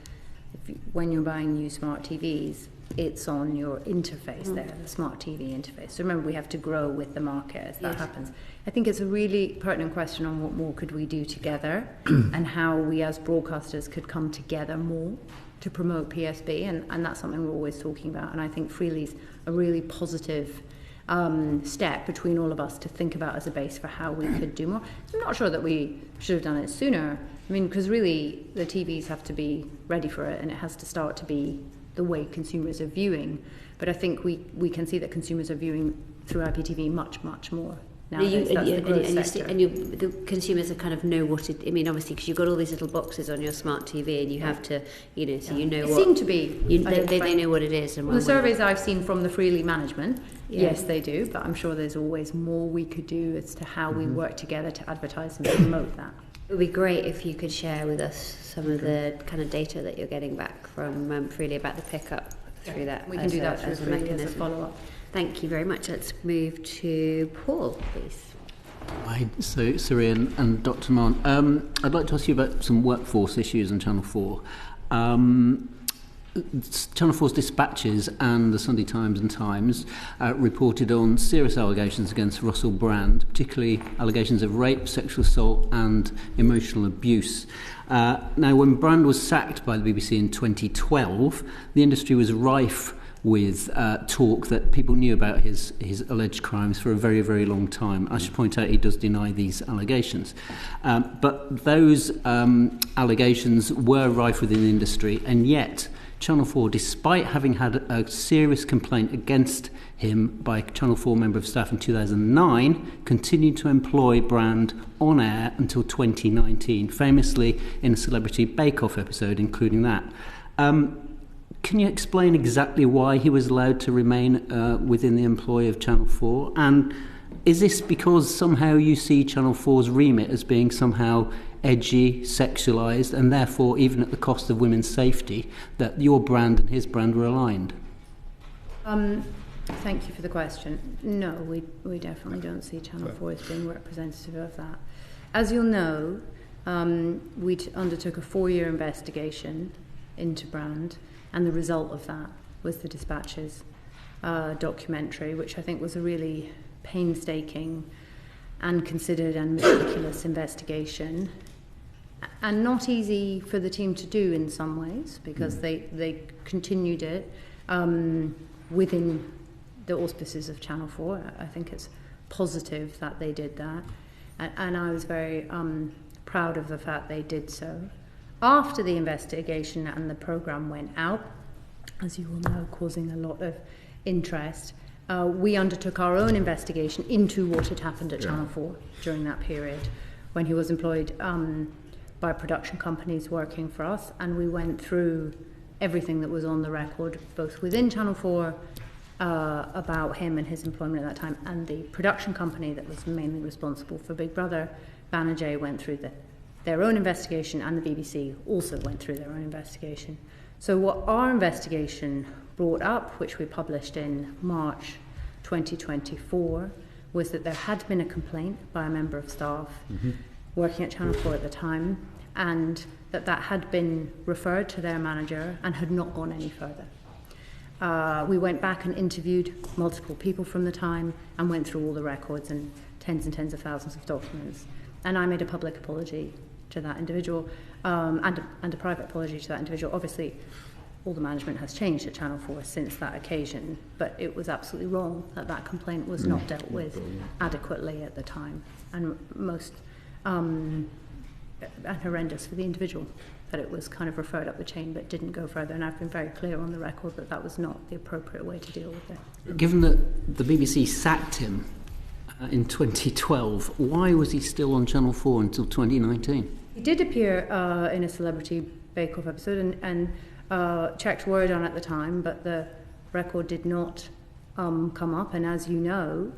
when you're buying new smart TVs, it's on your interface there, the smart TV interface. So remember, we have to grow with the market as that happens. I think it's a really pertinent question on what more could we do together and how we as broadcasters could come together more to promote PSB, and that's something we're always talking about. And I think Freely's a really positive step between all of us to think about as a base for how we could do more. I'm not sure that we should have done it sooner. I mean, because really the TVs have to be ready for it, and it has to start to be the way consumers are viewing. But I think we can see that consumers are viewing through IPTV much, much more nowadays. The consumers are kind of know what it. I mean, obviously, because you've got all these little boxes on your smart TV, and you have to, so you know it what. Seem to be. They know what it is. And the surveys I've seen from the Freely management, yes, they do. But I'm sure there's always more we could do as to how we work together to advertise and promote that. It would be great if you could share with us some of the kind of data that you're getting back from Freely about the pickup through that. We can do that through Freely as a follow-up. Thank you very much. Let's move to Paul, please. Hi, so Siri and Dr. Mahon. I'd like to ask you about some workforce issues on Channel 4. Channel 4's dispatches and the Sunday Times and Times reported on serious allegations against Russell Brand, particularly allegations of rape, sexual assault and emotional abuse. Now, when Brand was sacked by the BBC in 2012, the industry was rife with talk that people knew about his alleged crimes for a very, very long time. I should point out he does deny these allegations. But those allegations were rife within the industry, and yet Channel 4, despite having had a serious complaint against him by a Channel 4 member of staff in 2009, continued to employ Brand on air until 2019, famously in a Celebrity Bake Off episode, including that. Can you explain exactly why he was allowed to remain within the employ of Channel 4? And is this because somehow you see Channel 4's remit as being somehow edgy, sexualised, and therefore, even at the cost of women's safety, that your brand and his brand were aligned? Thank you for the question. No, we definitely don't see Channel 4 as being representative of that. As you'll know, we undertook a 4-year investigation into Brand, and the result of that was the Dispatches documentary, which I think was a really painstaking and considered and meticulous investigation, and not easy for the team to do in some ways, because they continued it within the auspices of Channel 4. I think it's positive that they did that, and I was very proud of the fact they did so. After the investigation and the programme went out, as you will know, causing a lot of interest, we undertook our own investigation into what had happened at Channel 4 during that period when he was employed by production companies working for us, and we went through everything that was on the record, both within Channel 4 about him and his employment at that time, and the production company that was mainly responsible for Big Brother, Banijay, went through their own investigation, and the BBC also went through their own investigation. So what our investigation brought up, which we published in March 2024, was that there had been a complaint by a member of staff working at Channel 4 at the time, and that had been referred to their manager and had not gone any further. We went back and interviewed multiple people from the time and went through all the records and tens of thousands of documents. And I made a public apology to that individual and a private apology to that individual. Obviously, all the management has changed at Channel 4 since that occasion, but it was absolutely wrong that complaint was not dealt with adequately at the time, and most and horrendous for the individual, that it was kind of referred up the chain but didn't go further, and I've been very clear on the record that was not the appropriate way to deal with it. Given that the BBC sacked him in 2012, why was he still on Channel 4 until 2019? He did appear in a Celebrity Bake Off episode and checked word on at the time, but the record did not come up, and as you know,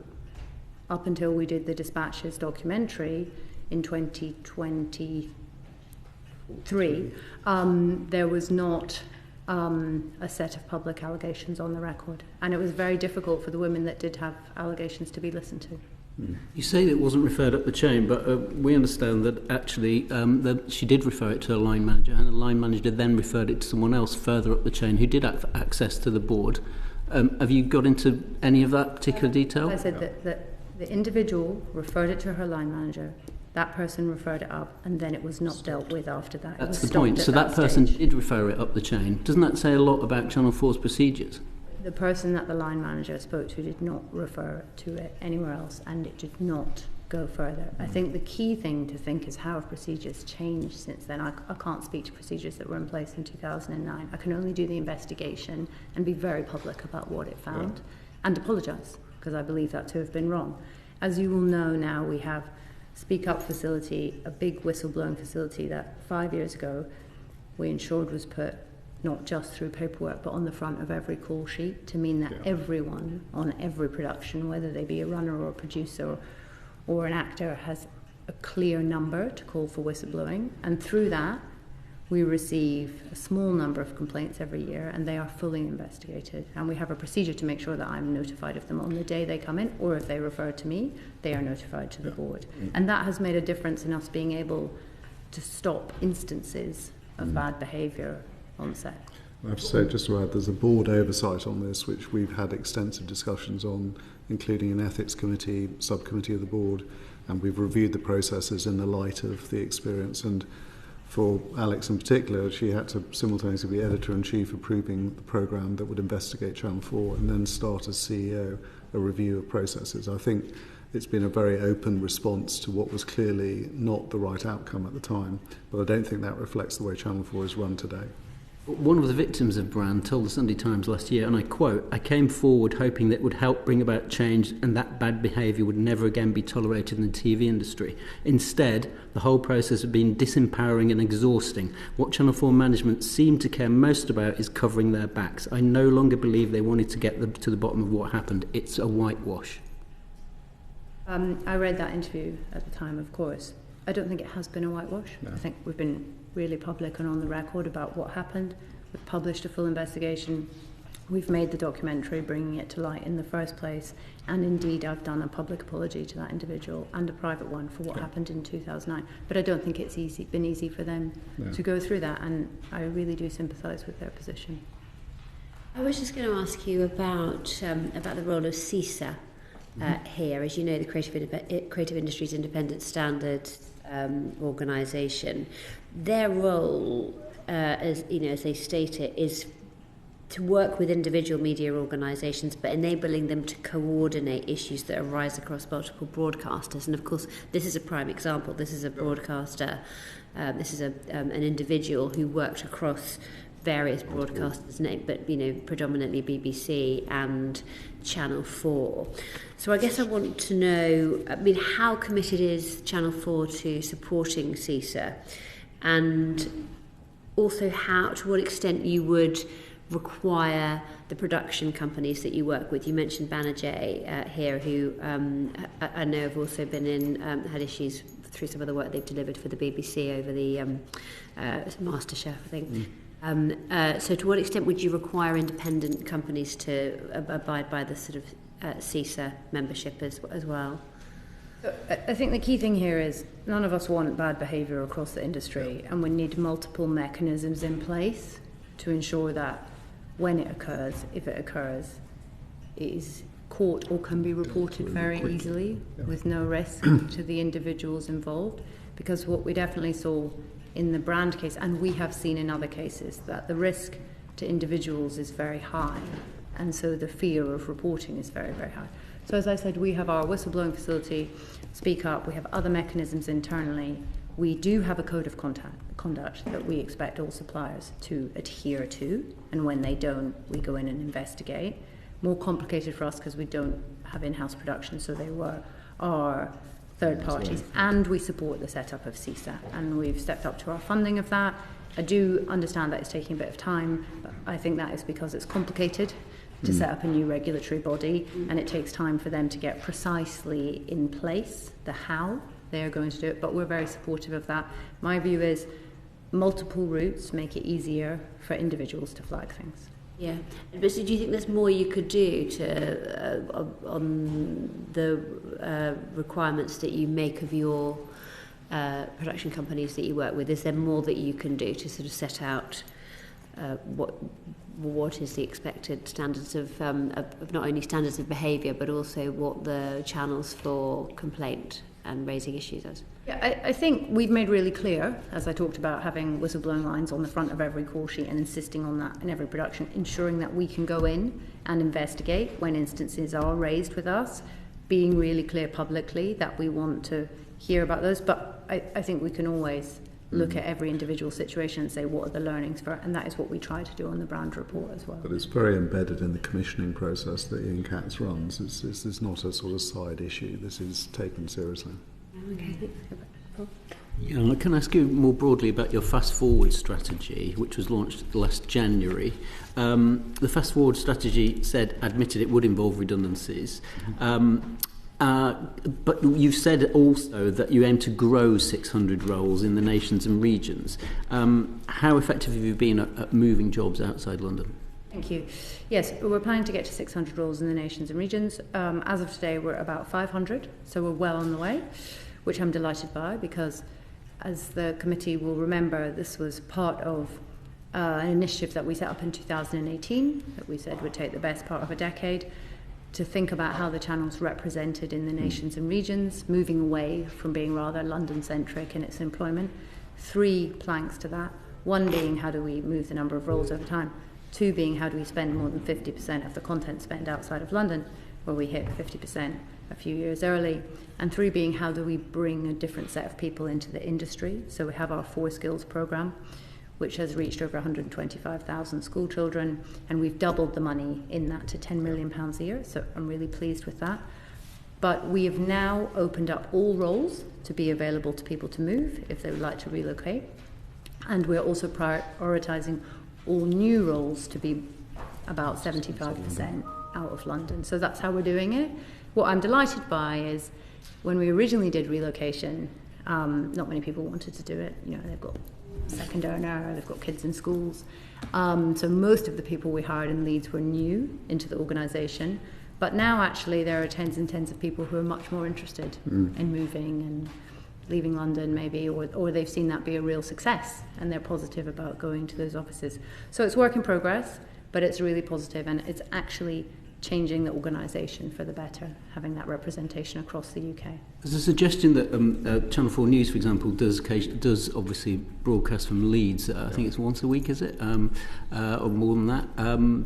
up until we did the Dispatches documentary in 2023, there was not a set of public allegations on the record, and it was very difficult for the women that did have allegations to be listened to. You say it wasn't referred up the chain, but we understand that actually that she did refer it to a line manager, and the line manager then referred it to someone else further up the chain who did have access to the board. Have you got into any of that particular detail? I said that the individual referred it to her line manager, that person referred it up, and then it was not dealt with after that. That's the point. So that person did refer it up the chain. Doesn't that say a lot about Channel 4's procedures? The person that the line manager spoke to did not refer to it anywhere else, and it did not go further. I think the key thing to think is how have procedures changed since then. I can't speak to procedures that were in place in 2009. I can only do the investigation and be very public about what it found and apologise, because I believe that to have been wrong. As you will know now, we have Speak Up facility, a big whistleblowing facility that 5 years ago we ensured was put not just through paperwork but on the front of every call sheet, to mean that everyone on every production, whether they be a runner or a producer or an actor, has a clear number to call for whistleblowing, and through that we receive a small number of complaints every year, and they are fully investigated, and we have a procedure to make sure that I'm notified of them on the day they come in, or if they refer to me, they are notified to the board. And that has made a difference in us being able to stop instances of bad behaviour on set. I have to say, just to add, there's a board oversight on this, which we've had extensive discussions on, including an ethics committee, subcommittee of the board, and we've reviewed the processes in the light of the experience. And for Alex in particular, she had to simultaneously be editor-in-chief approving the programme that would investigate Channel 4 and then start as CEO a review of processes. I think it's been a very open response to what was clearly not the right outcome at the time, but I don't think that reflects the way Channel 4 is run today. One of the victims of Brand told the Sunday Times last year, and I quote, "I came forward hoping that it would help bring about change and that bad behaviour would never again be tolerated in the TV industry. Instead, the whole process has been disempowering and exhausting. What Channel 4 management seemed to care most about is covering their backs. I no longer believe they wanted to get to the bottom of what happened. It's a whitewash." I read that interview at the time, of course. I don't think it has been a whitewash. I think we've been really public and on the record about what happened. We've published a full investigation. We've made the documentary, bringing it to light in the first place. And indeed, I've done a public apology to that individual and a private one for what happened in 2009. But I don't think it's been easy for them to go through that. And I really do sympathise with their position. I was just going to ask you about the role of CISA here. As you know, the Creative Industries Independent Standards organisation, their role, as they state it, is to work with individual media organisations, but enabling them to coordinate issues that arise across multiple broadcasters. And of course, this is a prime example. This is a broadcaster. This is an individual who worked across various broadcasters, but predominantly BBC and Channel 4. So I guess I want to know, how committed is Channel 4 to supporting CISA, and also to what extent you would require the production companies that you work with. You mentioned Banijay here, who I know have also been had issues through some of the work they've delivered for the BBC over the MasterChef, I think. So to what extent would you require independent companies to abide by the sort of CISA membership as well? I think the key thing here is none of us want bad behaviour across the industry, and we need multiple mechanisms in place to ensure that when it occurs, if it occurs, it is caught or can be reported very easily with no risk to the individuals involved. Because what we definitely saw in the brand case, and we have seen in other cases, that the risk to individuals is very high, and so the fear of reporting is very, very high. So as I said, we have our whistleblowing facility, Speak Up, we have other mechanisms internally. We do have a code of conduct that we expect all suppliers to adhere to, and when they don't, we go in and investigate. More complicated for us because we don't have in-house production, so they were our third parties, and we support the setup of CISA, and we've stepped up to our funding of that. I do understand that it's taking a bit of time, but I think that is because it's complicated to set up a new regulatory body, and it takes time for them to get precisely in place the how they are going to do it, but we're very supportive of that. My view is multiple routes make it easier for individuals to flag things. Yeah, but so do you think there's more you could do to on the requirements that you make of your production companies that you work with? Is there more that you can do to sort of set out what is the expected standards of not only standards of behaviour, but also what the channels for complaint and raising issues is? Yeah, I think we've made really clear, as I talked about, having whistleblowing lines on the front of every call sheet and insisting on that in every production, ensuring that we can go in and investigate when instances are raised with us, being really clear publicly that we want to hear about those. But I think we can always look at every individual situation and say what are the learnings for it, and that is what we try to do on the brand report as well. But it's very embedded in the commissioning process that Ian Katz runs. It's not a sort of side issue. This is taken seriously. Okay. Yeah, I can ask you more broadly about your Fast Forward strategy, which was launched last January. The Fast Forward strategy admitted it would involve redundancies. But you've said also that you aim to grow 600 roles in the nations and regions. How effective have you been at moving jobs outside London? Thank you. Yes, we're planning to get to 600 roles in the nations and regions. As of today, we're about 500, so we're well on the way, which I'm delighted by, because as the committee will remember, this was part of an initiative that we set up in 2018 that we said would take the best part of a decade to think about how the channel's represented in the nations and regions, moving away from being rather London-centric in its employment. 3 planks to that. 1 being how do we move the number of roles over time. 2 being how do we spend more than 50% of the content spend outside of London, where we hit 50% a few years early. And 3 being how do we bring a different set of people into the industry. So we have our 4 skills programme, which has reached over 125,000 school children, and we've doubled the money in that to £10 million a year, so I'm really pleased with that. But we have now opened up all roles to be available to people to move if they would like to relocate, and we're also prioritising all new roles to be about 75% out of London. So that's how we're doing it. What I'm delighted by is when we originally did relocation, not many people wanted to do it. You know, they've got second earner, they've got kids in schools. So most of the people we hired in Leeds were new into the organisation. But now actually there are tens and tens of people who are much more interested in moving and leaving London maybe, or they've seen that be a real success and they're positive about going to those offices. So it's work in progress, but it's really positive, and it's actually changing the organisation for the better, having that representation across the UK. There's a suggestion that Channel 4 News, for example, does obviously broadcast from Leeds. I think it's once a week, is it? Or more than that.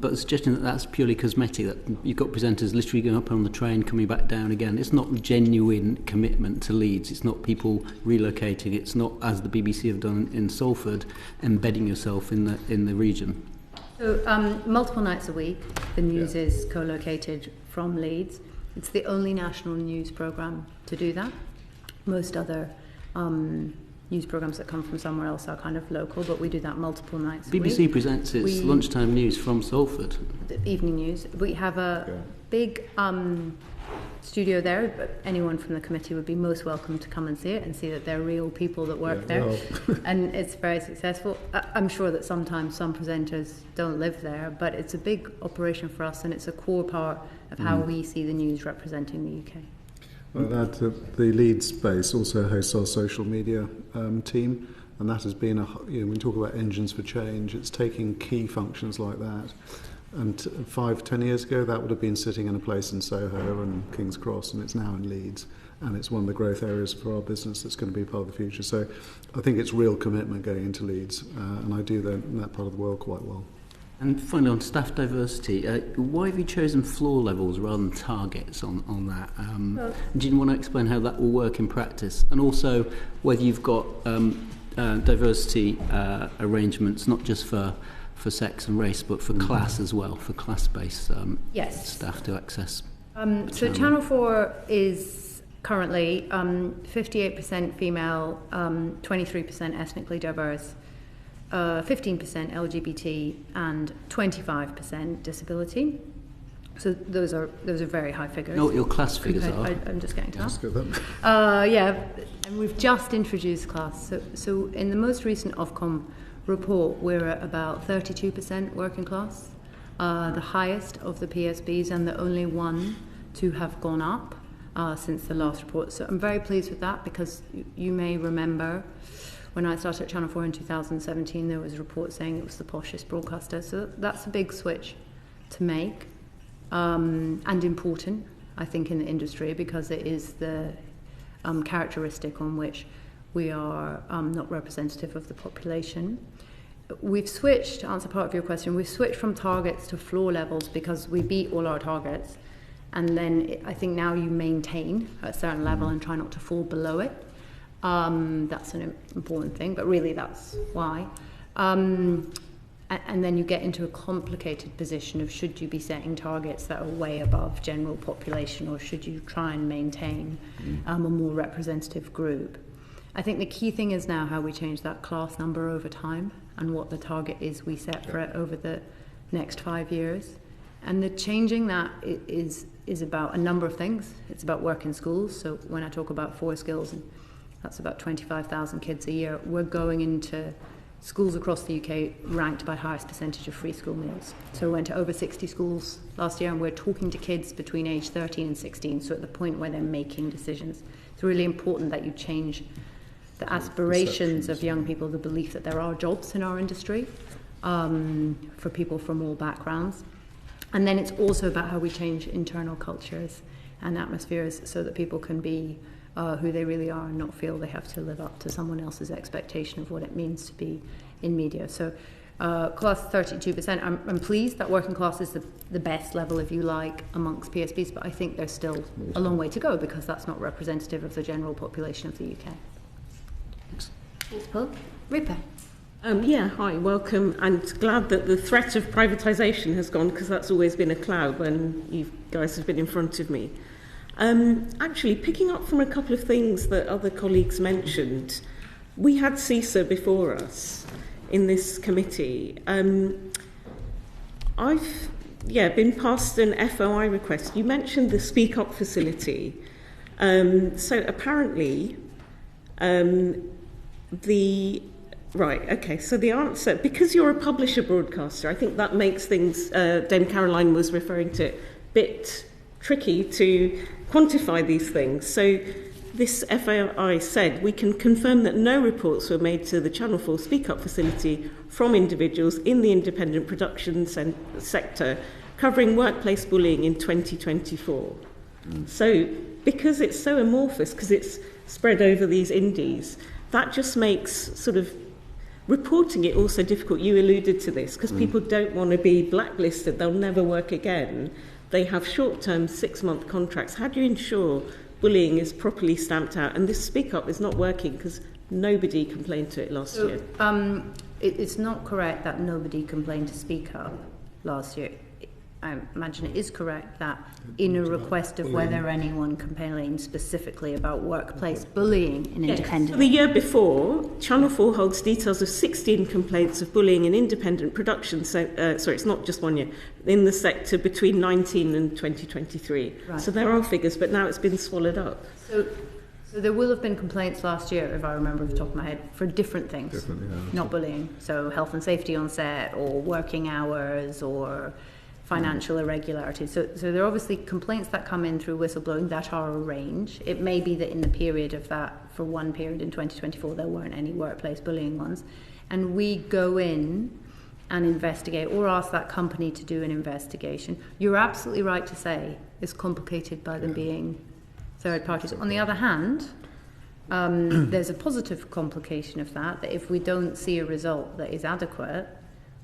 But the suggestion that that's purely cosmetic, that you've got presenters literally going up on the train, coming back down again. It's not genuine commitment to Leeds. It's not people relocating. It's not, as the BBC have done in Salford, embedding yourself in the region. So multiple nights a week, the news is co-located from Leeds. It's the only national news programme to do that. Most other news programmes that come from somewhere else are kind of local, but we do that multiple nights a week. BBC presents its lunchtime news from Salford. The evening news. We have a big studio there, but anyone from the committee would be most welcome to come and see it and see that there are real people that work there. Well. And it's very successful. I'm sure that sometimes some presenters don't live there, but it's a big operation for us, and it's a core part of how we see the news representing the UK. Well, the Leeds base also hosts our social media team, and that has been when we talk about engines for change, it's taking key functions like that. And 5-10 years ago, that would have been sitting in a place in Soho and King's Cross, and it's now in Leeds, and it's one of the growth areas for our business that's going to be part of the future. So I think it's real commitment going into Leeds, and I do that part of the world quite well. And finally, on staff diversity, why have you chosen floor levels rather than targets on that? Do you want to explain how that will work in practice? And also whether you've got diversity arrangements, not just for sex and race, but for class as well, for class-based staff to access. So Channel 4 is currently 58% female, 23% ethnically diverse, 15% LGBT, and 25% disability. So those are very high figures. You know what your class figures are? I'm just getting to that. Just get them. And we've just introduced class. So in the most recent Ofcom report, we're at about 32% working class, the highest of the PSBs and the only one to have gone up since the last report. So I'm very pleased with that, because you may remember when I started at Channel 4 in 2017, there was a report saying it was the poshest broadcaster. So that's a big switch to make, and important, I think, in the industry, because it is the characteristic on which we are not representative of the population. We've switched, to answer part of your question, we've switched from targets to floor levels because we beat all our targets. And then I think now you maintain at a certain level and try not to fall below it. That's an important thing, but really that's why. And then you get into a complicated position of should you be setting targets that are way above general population, or should you try and maintain a more representative group. I think the key thing is now how we change that class number over time and what the target is we set for it over the next 5 years. And the changing that is about a number of things. It's about work in schools. So when I talk about 4 skills, and that's about 25,000 kids a year, we're going into schools across the UK ranked by highest percentage of free school meals. So we went to over 60 schools last year, and we're talking to kids between age 13 and 16, so at the point where they're making decisions. It's really important that you change the aspirations of young people, the belief that there are jobs in our industry for people from all backgrounds. And then it's also about how we change internal cultures and atmospheres so that people can be who they really are and not feel they have to live up to someone else's expectation of what it means to be in media. So class 32%, I'm pleased that working class is the best level, if you like, amongst PSBs, but I think there's still a long way to go, because that's not representative of the general population of the UK. Thanks, Paul. Rupa. Hi, welcome, and glad that the threat of privatisation has gone, because that's always been a cloud when you guys have been in front of me. Actually, picking up from a couple of things that other colleagues mentioned, we had CISA before us in this committee. I've been passed an FOI request. You mentioned the Speak Up facility. So apparently, so the answer, because you're a publisher broadcaster, I think that makes things, Dame Caroline was referring to, a bit tricky to quantify these things. So this FAI said, we can confirm that no reports were made to the Channel 4 Speak Up facility from individuals in the independent production sector covering workplace bullying in 2024. So because it's so amorphous, because it's spread over these indies, that just makes sort of reporting it also difficult. You alluded to this, because people don't want to be blacklisted. They'll never work again. They have short-term 6-month contracts. How do you ensure bullying is properly stamped out? And this Speak Up is not working because nobody complained to it last year. It's not correct that nobody complained to Speak Up last year. I imagine it is correct that in a request of whether anyone complained specifically about workplace bullying in independent... So the year before, Channel 4 holds details of 16 complaints of bullying in independent production, it's not just 1 year, in the sector between 19 and 2023. Right. So there are figures, but now it's been swallowed up. So there will have been complaints last year, if I remember off the top of my head, for different things, not bullying. So health and safety on set, or working hours, or financial irregularities. So there are obviously complaints that come in through whistleblowing that are a range. It may be that in the period of that, for one period in 2024, there weren't any workplace bullying ones. And we go in and investigate, or ask that company to do an investigation. You're absolutely right to say it's complicated by them being third parties. On the other hand, there's a positive complication of that if we don't see a result that is adequate,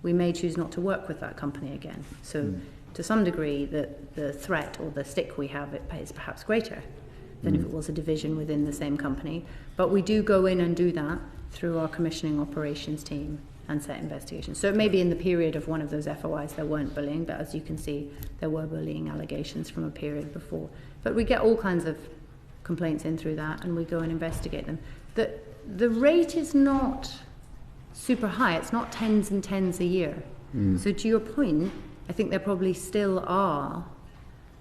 we may choose not to work with that company again. So to some degree, the threat or the stick we have is perhaps greater than if it was a division within the same company. But we do go in and do that through our commissioning operations team and set investigations. So it may be in the period of one of those FOIs there weren't bullying, but as you can see, there were bullying allegations from a period before. But we get all kinds of complaints in through that, and we go and investigate them. The rate is not super high. It's not tens and tens a year. So to your point, I think there probably still are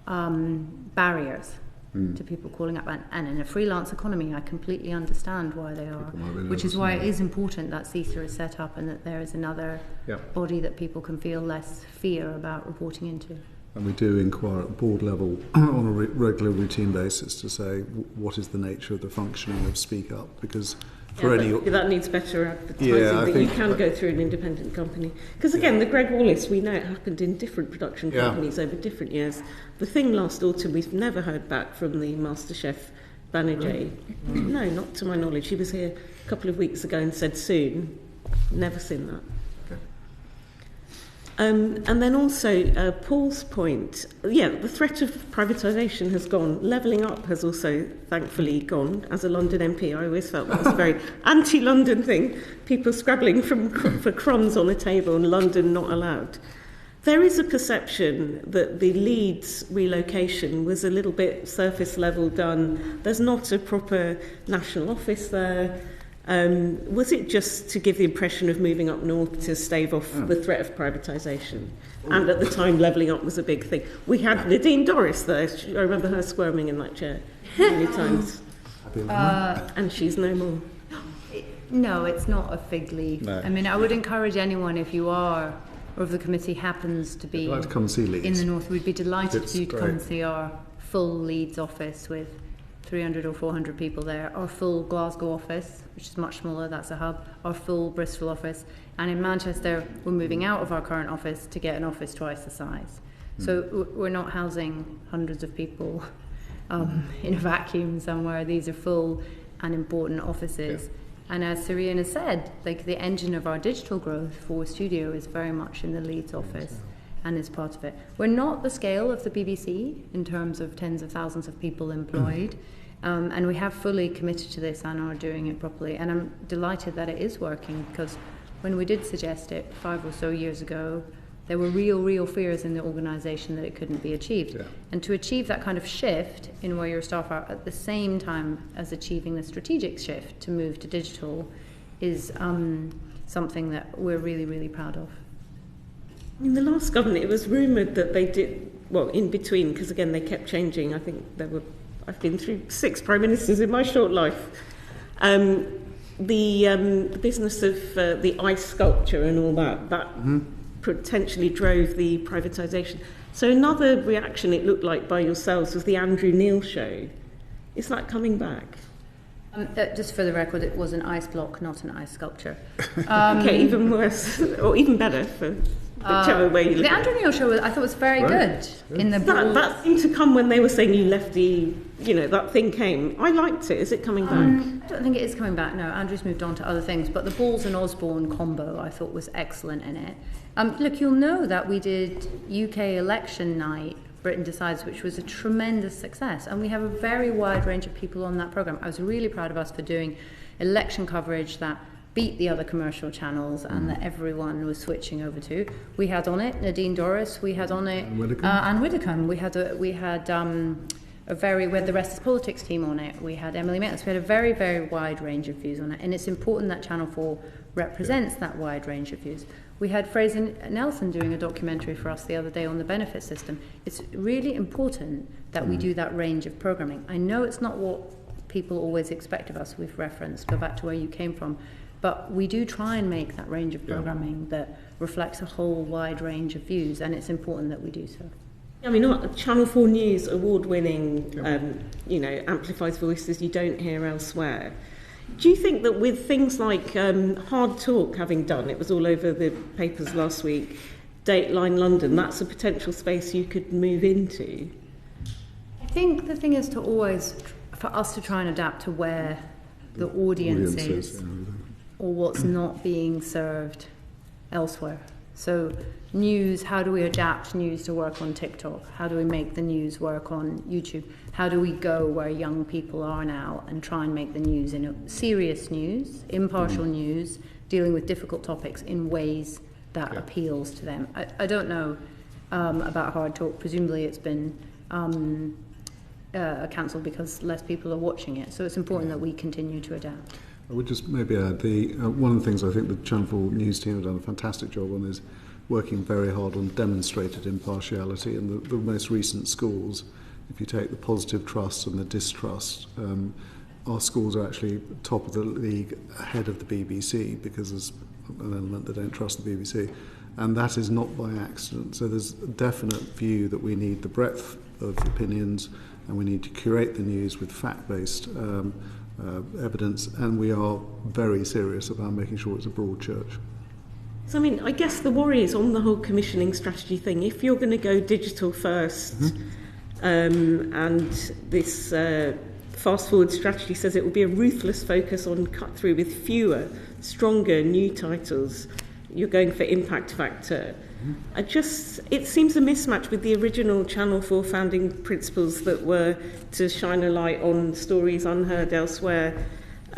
barriers to people calling up. And in a freelance economy, I completely understand why they are, which is why it is important that CISA is set up and that there is another body that people can feel less fear about reporting into. And we do inquire at board level on a regular routine basis to say what is the nature of the functioning of Speak Up, because that needs better advertising, you can go through an independent company. Because again, the Greg Wallace, we know it happened in different production companies over different years. The thing last autumn, we've never heard back from the MasterChef Banerjee. No, not to my knowledge. He was here a couple of weeks ago and said soon. Never seen that. And then also, Paul's point, the threat of privatisation has gone. Levelling up has also, thankfully, gone. As a London MP, I always felt that was a very anti-London thing. People scrabbling for crumbs on a table and London not allowed. There is a perception that the Leeds relocation was a little bit surface level done. There's not a proper national office there. Was it just to give the impression of moving up north to stave off the threat of privatisation? And at the time, levelling up was a big thing. We had Nadine Dorris there. I remember her squirming in that chair many times. And she's no more. No, it's not a fig leaf. No. I mean, I would encourage anyone, if you are, or if the committee happens to be to come see Leeds. In the north, we'd be delighted for you to come and see our full Leeds office with 300 or 400 people there, our full Glasgow office, which is much smaller, that's a hub, our full Bristol office, and in Manchester we're moving out of our current office to get an office twice the size. So we're not housing hundreds of people in a vacuum somewhere. These are full and important offices. And as Sirian has said, like, the engine of our digital growth for Studio is very much in the Leeds office. And is part of it. We're not the scale of the BBC in terms of tens of thousands of people employed, and we have fully committed to this and are doing it properly. And I'm delighted that it is working, because when we did suggest it 5 or so years ago, there were real fears in the organisation that it couldn't be achieved. And to achieve that kind of shift in where your staff are at the same time as achieving the strategic shift to move to digital is something that we're really proud of. In the last government, it was rumoured that they did, in between, because again, they kept changing. I think I've been through 6 prime ministers in my short life. The business of the ice sculpture and all that potentially drove the privatisation. So another reaction, it looked like, by yourselves was the Andrew Neil show. Is that coming back? Just for the record, it was an ice block, not an ice sculpture. Okay, even worse, or even better for whichever way you look at it. The Andrew Neil show, I thought, was very good. In the that seemed to come when they were saying you left that thing came. I liked it. Is it coming back? I don't think it is coming back, no. Andrew's moved on to other things, but the Balls and Osborne combo, I thought, was excellent in it. Look, you'll know that we did UK election night, Britain Decides, which was a tremendous success, and we have a very wide range of people on that programme. I was really proud of us for doing election coverage that beat the other commercial channels and that everyone was switching over to. We had on it Nadine Dorris, we had on it Anne Widdecombe, we had the Rest is Politics team on it, we had Emily Maitland, we had a very, very wide range of views on it, and it's important that Channel 4 represents that wide range of views. We had Fraser Nelson doing a documentary for us the other day on the benefit system. It's really important that we do that range of programming. I know it's not what people always expect of us. We've referenced, go back to where you came from, but we do try and make that range of programming that reflects a whole wide range of views, and it's important that we do so. I mean, Channel 4 News, award-winning, amplifies voices you don't hear elsewhere. Do you think that with things like Hard Talk having done, it was all over the papers last week, Dateline London, that's a potential space you could move into? I think the thing is for us to try and adapt to where the audience is or what's not being served elsewhere. So news, how do we adapt news to work on TikTok? How do we make the news work on YouTube? How do we go where young people are now and try and make the news serious news, impartial news, dealing with difficult topics in ways that appeals to them? I don't know about Hard Talk. Presumably it's been cancelled because less people are watching it. So it's important that we continue to adapt. I would just maybe add one of the things I think the Channel 4 News team have done a fantastic job on is working very hard on demonstrated impartiality. And the most recent scores, if you take the positive trust and the distrust, our scores are actually top of the league ahead of the BBC because there's an element that don't trust the BBC. And that is not by accident. So there's a definite view that we need the breadth of opinions and we need to curate the news with fact-based evidence, and we are very serious about making sure it's a broad church. So, I mean, I guess the worry is on the whole commissioning strategy thing. If you're going to go digital first, and this fast-forward strategy says it will be a ruthless focus on cut-through with fewer, stronger new titles, you're going for impact factor. It seems a mismatch with the original Channel 4 founding principles that were to shine a light on stories unheard elsewhere.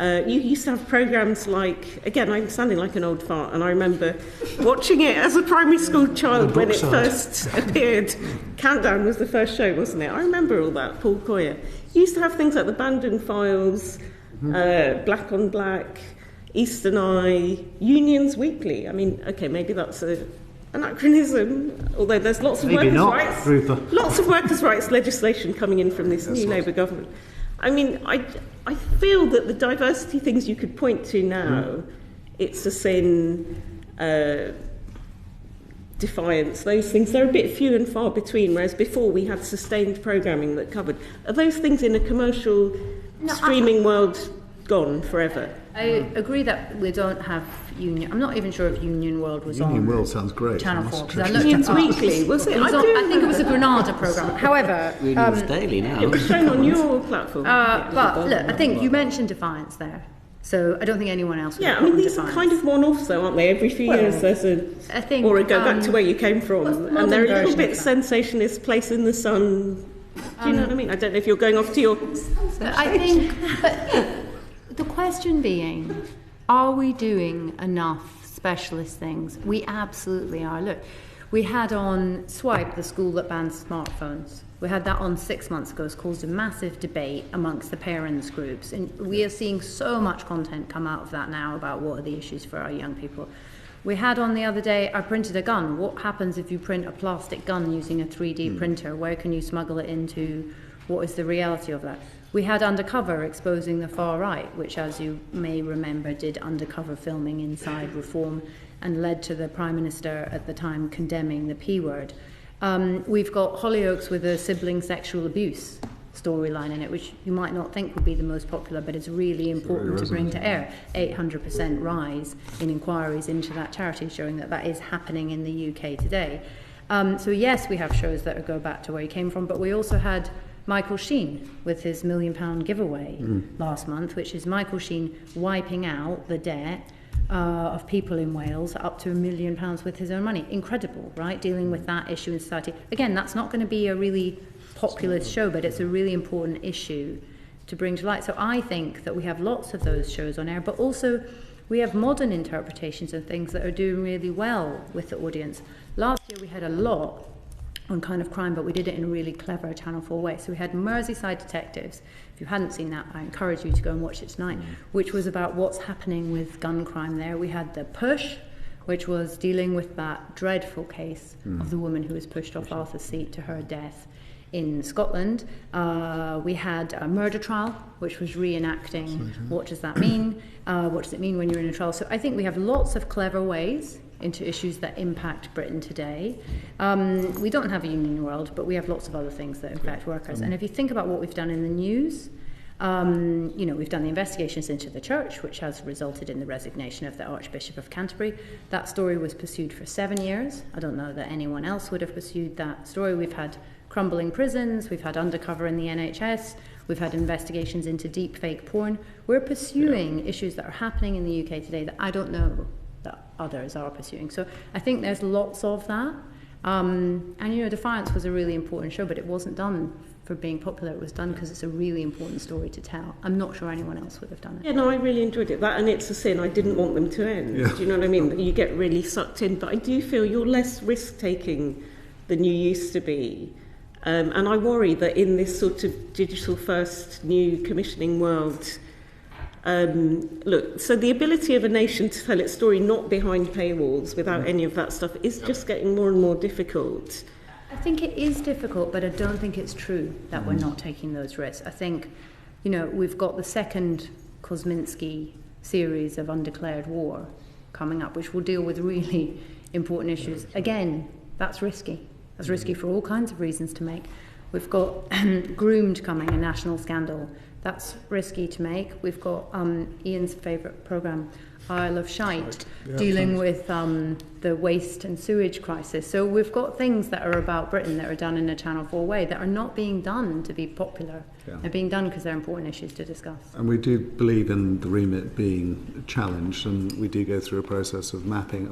You used to have programmes like, again, I'm sounding like an old fart, and I remember watching it as a primary school child when it first appeared. Countdown was the first show, wasn't it? I remember all that, Paul Coyer. You used to have things like The Bandon Files, Black on Black, Eastern Eye, Unions Weekly. I mean, okay, maybe that's anachronism, although there's lots of workers' rights legislation coming in from this new Labour government. I mean, I feel that the diversity things you could point to now, It's a Sin, Defiance, those things, they're a bit few and far between, whereas before we had sustained programming that covered. Are those things in a commercial streaming world gone forever? I agree that we don't have Union. I'm not even sure if Union World was on. Union World sounds great. Channel 4. Union's Weekly, was it? I think it was a Granada programme. However, Union's Daily now. It was shown on your platform. But look, I think you mentioned Defiance there. So I don't think anyone else would. Yeah, I mean, these are kind of one-offs, though, aren't they? Every few years there's or a go back to where you came from. And they're a little bit sensationalist, Place in the Sun. Do you know what I mean? I don't know if you're going off to your... I think... But the question being, are we doing enough specialist things? We absolutely are. Look, we had on Swipe, the school that bans smartphones. We had that on 6 months ago. It's caused a massive debate amongst the parents' groups. And we are seeing so much content come out of that now about what are the issues for our young people. We had on the other day, I printed a gun. What happens if you print a plastic gun using a 3D printer? Where can you smuggle it into? What is the reality of that? We had Undercover exposing the far right, which, as you may remember, did undercover filming inside Reform and led to the Prime Minister at the time condemning the P word. We've got Hollyoaks with a sibling sexual abuse storyline in it, which you might not think would be the most popular, but it's really important to bring to air. 800% rise in inquiries into that charity, showing that that is happening in the UK today. So yes, we have shows that go back to where he came from, but we also had Michael Sheen with his £1 million giveaway last month, which is Michael Sheen wiping out the debt of people in Wales up to £1 million with his own money. Incredible, right? Dealing with that issue in society. Again, that's not going to be a really populist show, but it's a really important issue to bring to light. So I think that we have lots of those shows on air, but also We have modern interpretations of things that are doing really well with the audience. Last year we had a lot on kind of crime, but we did it in a really clever Channel 4 way. So we had Merseyside Detectives. If you hadn't seen that, I encourage you to go and watch it tonight, which was about what's happening with gun crime there. We had The Push, which was dealing with that dreadful case of the woman who was pushed off Arthur's Seat to her death in Scotland. We had a murder trial, which was reenacting what does that mean, what does it mean when you're in a trial. So I think we have lots of clever ways into issues that impact Britain today. We don't have a union world, but we have lots of other things that impact workers. And if you think about what we've done in the news, we've done the investigations into the church, which has resulted in the resignation of the Archbishop of Canterbury. That story was pursued for 7 years. I don't know that anyone else would have pursued that story. We've had crumbling prisons, we've had undercover in the NHS, we've had investigations into deep fake porn. We're pursuing issues that are happening in the UK today that I don't know that others are pursuing. So I think there's lots of that. Defiance was a really important show, but it wasn't done for being popular. It was done because it's a really important story to tell. I'm not sure anyone else would have done it. Yeah, no, I really enjoyed it. That and It's a Sin, I didn't want them to end. Yeah. Do you know what I mean? You get really sucked in. But I do feel you're less risk-taking than you used to be. And I worry that in this sort of digital-first new commissioning world, so the ability of a nation to tell its story not behind paywalls without any of that stuff is just getting more and more difficult. I think it is difficult, but I don't think it's true that we're not taking those risks. I think, we've got the second Kosminski series of Undeclared War coming up, which will deal with really important issues. Again, that's risky. That's risky for all kinds of reasons to make. We've got Groomed coming, a national scandal. That's risky to make. We've got Ian's favourite programme, Isle of Shite, dealing with the waste and sewage crisis. So we've got things that are about Britain that are done in a Channel 4 way that are not being done to be popular. Yeah. They're being done because they're important issues to discuss. And we do believe in the remit being challenged, and we do go through a process of mapping,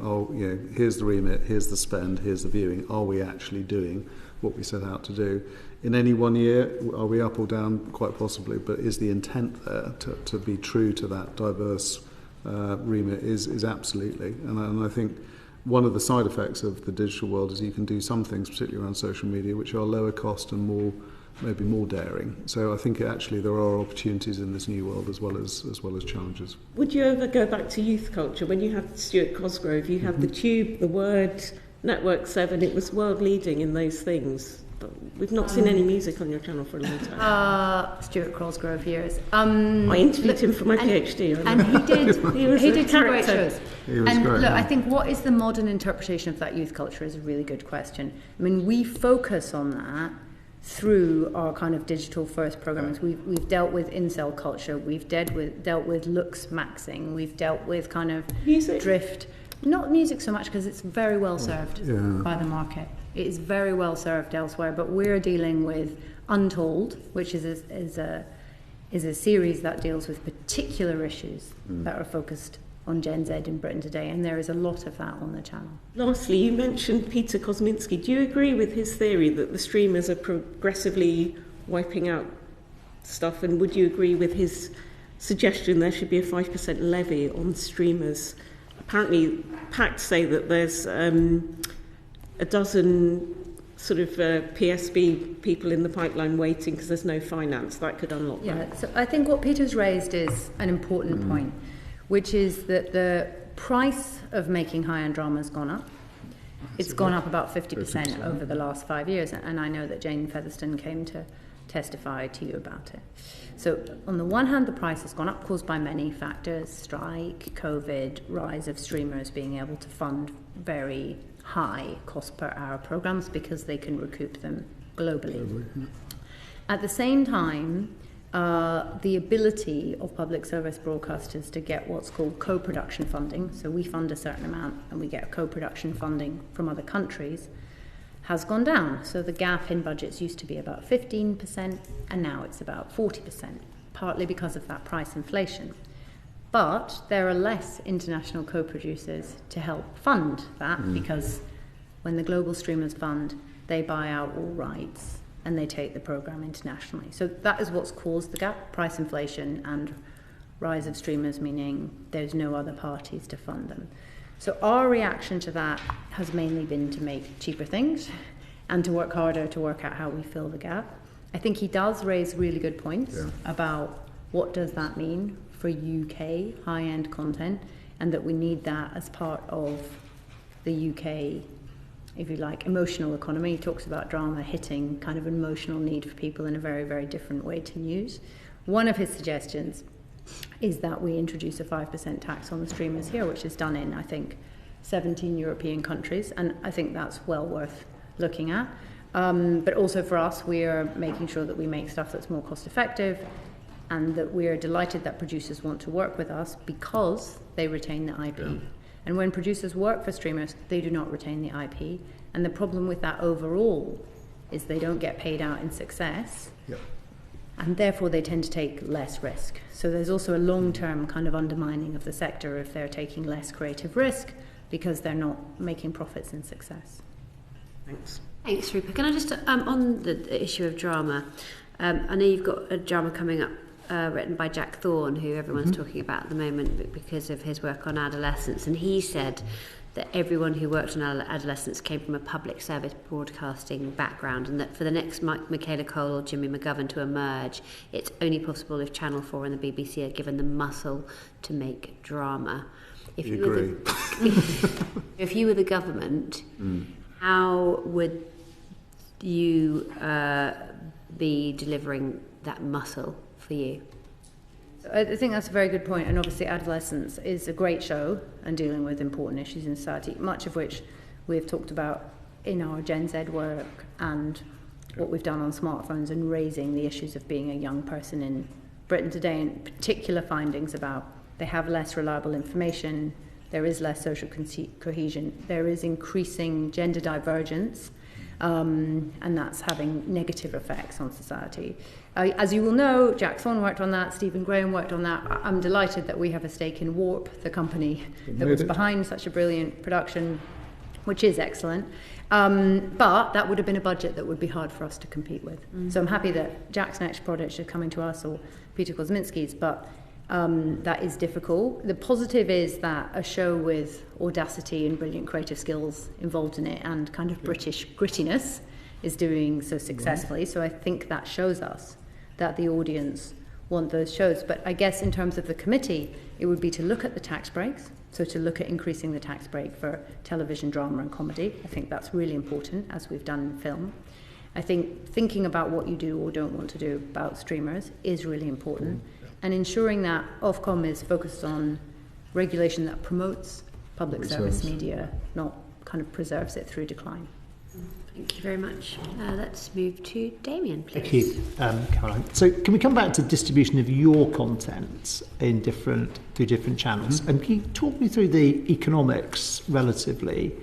here's the remit, here's the spend, here's the viewing. Are we actually doing what we set out to do? In any one year, are we up or down? Quite possibly, but is the intent there to be true to that diverse remit? Is absolutely. And I think one of the side effects of the digital world is you can do some things, particularly around social media, which are lower cost and maybe more daring. So I think actually there are opportunities in this new world as well as challenges. Would you ever go back to youth culture? When you had Stuart Cosgrove, you had the Tube, the Word, Network 7, it was world leading in those things. But we've not seen any music on your channel for a long time. Stuart Cosgrove years. I interviewed him for my PhD. And he did two great shows. He was great. Look, I think what is the modern interpretation of that youth culture is a really good question. I mean, we focus on that through our kind of digital first programs. We've dealt with incel culture, we've dealt with looks maxing, we've dealt with kind of music. Drift. Not music so much because it's very well served by the market. It is very well served elsewhere, but we're dealing with Untold, which is a series that deals with particular issues that are focused on Gen Z in Britain today, and there is a lot of that on the channel. Lastly, you mentioned Peter Kosminski. Do you agree with his theory that the streamers are progressively wiping out stuff, and would you agree with his suggestion there should be a 5% levy on streamers? Apparently, PACT say that there's a dozen sort of PSB people in the pipeline waiting because there's no finance. That could unlock that. Yeah, so I think what Peter's raised is an important point, which is that the price of making high-end drama has gone up. It's gone up about 50% over the last 5 years, and I know that Jane Featherstone came to testify to you about it. So on the one hand, the price has gone up, caused by many factors: strike, COVID, rise of streamers being able to fund very high cost per hour programs because they can recoup them globally. At the same time, the ability of public service broadcasters to get what's called co-production funding, so we fund a certain amount and we get co-production funding from other countries, has gone down. So the gap in budgets used to be about 15% and now it's about 40%, partly because of that price inflation. But there are less international co-producers to help fund that because when the global streamers fund, they buy out all rights and they take the program internationally. So that is what's caused the gap, price inflation and rise of streamers, meaning there's no other parties to fund them. So our reaction to that has mainly been to make cheaper things and to work harder to work out how we fill the gap. I think he does raise really good points about what does that mean for UK high-end content, and that we need that as part of the UK, if you like, emotional economy. He talks about drama hitting kind of an emotional need for people in a very, very different way to news. One of his suggestions is that we introduce a 5% tax on the streamers here, which is done in, I think, 17 European countries, and I think that's well worth looking at. But also for us, we are making sure that we make stuff that's more cost effective, and that we are delighted that producers want to work with us because they retain the IP. Yeah. And when producers work for streamers, they do not retain the IP. And the problem with that overall is they don't get paid out in success. Yep. And therefore they tend to take less risk. So there's also a long-term kind of undermining of the sector if they're taking less creative risk because they're not making profits in success. Thanks. Thanks, Rupert. Can I just, on the issue of drama, I know you've got a drama coming up written by Jack Thorne, who everyone's talking about at the moment because of his work on adolescence, and he said that everyone who worked on adolescence came from a public service broadcasting background, and that for the next Michaela Cole or Jimmy McGovern to emerge, it's only possible if Channel 4 and the BBC are given the muscle to make drama. If you were the government, how would you be delivering that muscle for you? I think that's a very good point, and obviously Adolescence is a great show and dealing with important issues in society, much of which we've talked about in our Gen Z work and what we've done on smartphones and raising the issues of being a young person in Britain today, and particular findings about they have less reliable information, there is less social cohesion, there is increasing gender divergence, and that's having negative effects on society. As you will know, Jack Thorne worked on that, Stephen Graham worked on that. I'm delighted that we have a stake in Warp, the company that was behind such a brilliant production, which is excellent. But that would have been a budget that would be hard for us to compete with. So I'm happy that Jack's next project is coming to us, or Peter Kosminski's, but that is difficult. The positive is that a show with audacity and brilliant creative skills involved in it and kind of British grittiness is doing so successfully. So I think that shows us that the audience want those shows. But I guess in terms of the committee, it would be to look at the tax breaks, so to look at increasing the tax break for television, drama and comedy. I think that's really important, as we've done in film. I think thinking about what you do or don't want to do about streamers is really important. And ensuring that Ofcom is focused on regulation that promotes public service media, not kind of preserves it through decline. Thank you very much. Let's move to Damien, please. Thank you, Caroline. So can we come back to distribution of your content in through different channels? And can you talk me through the economics relatively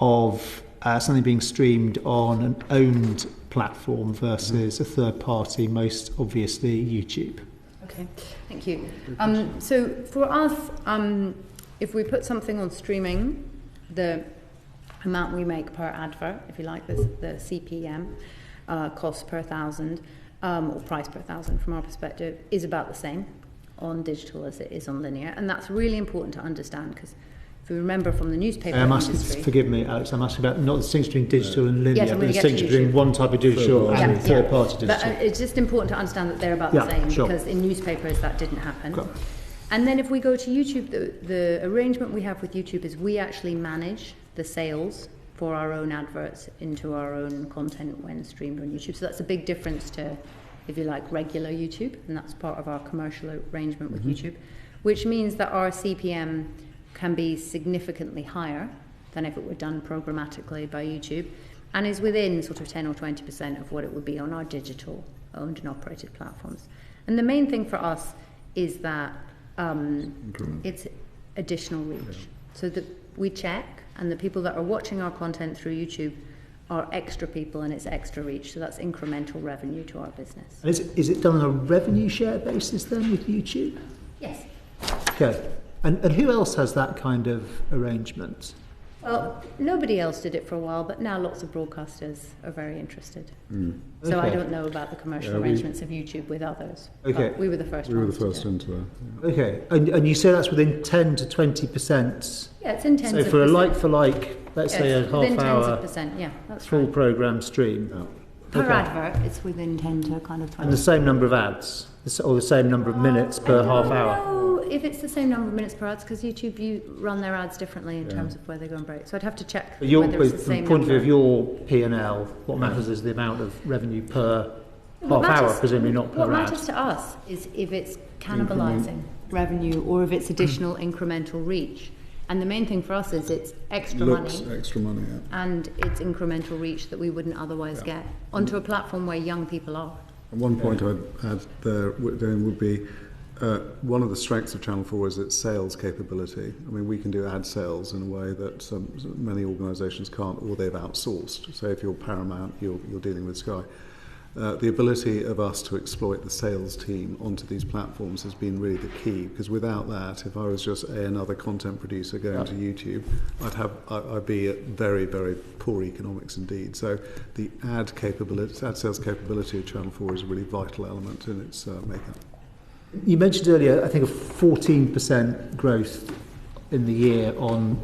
of something being streamed on an owned platform versus a third party, most obviously YouTube? Okay, thank you. So for us, if we put something on streaming, the amount we make per advert, if you like, the CPM, cost per thousand, or price per thousand from our perspective, is about the same on digital as it is on linear. And that's really important to understand, because if you remember from the newspaper industry... Forgive me, Alex, I'm asking about not the distinction between digital and linear, yes, but the distinction between one type of digital and third-party digital. But it's just important to understand that they're about the same, because in newspapers that didn't happen. Cool. And then if we go to YouTube, the arrangement we have with YouTube is we actually manage the sales for our own adverts into our own content when streamed on YouTube. So that's a big difference to, if you like, regular YouTube, and that's part of our commercial arrangement with YouTube, which means that our CPM can be significantly higher than if it were done programmatically by YouTube, and is within sort of 10 or 20% of what it would be on our digital owned and operated platforms. And the main thing for us is that it's additional reach. So that we check, and the people that are watching our content through YouTube are extra people, and it's extra reach. So that's incremental revenue to our business. And is it done on a revenue share basis then with YouTube? Yes. Okay. And who else has that kind of arrangement? Well, nobody else did it for a while, but now lots of broadcasters are very interested. So Okay. I don't know about the commercial arrangements of YouTube with others. Okay. But we were the first We were ones the first to do it. into that. Okay, and you say that's within 10 to 20%. Yeah, it's in tens So of for a percent. like-for-like, let's say a Yes, within tens of half-hour percent, yeah, that's full right. programme stream. Per Okay. advert, it's within 10 to kind of 20. And the same number of ads, or the same number of minutes per half hour. No, if it's the same number of minutes per ads, because YouTube you run their ads differently in terms of where they go and break. So I'd have to check But your, whether it's the from same the point of number. view of your P&L, what matters is the amount of revenue per What half hour, matters- presumably not What per ad. matters to us is if it's cannibalising revenue or if it's additional incremental reach. And the main thing for us is it's extra Looks money extra money, yeah. and it's incremental reach that we wouldn't otherwise get onto a platform where young people are. And one point I'd add there would be one of the strengths of Channel 4 is its sales capability. I mean, we can do ad sales in a way that many organisations can't, or they've outsourced. So if you're Paramount, you're dealing with Sky. The ability of us to exploit the sales team onto these platforms has been really the key, because without that, if I was just another content producer going to YouTube, I'd be at very, very poor economics indeed. So the ad sales capability of Channel 4 is a really vital element in its makeup. You mentioned earlier, I think, a 14% growth in the year on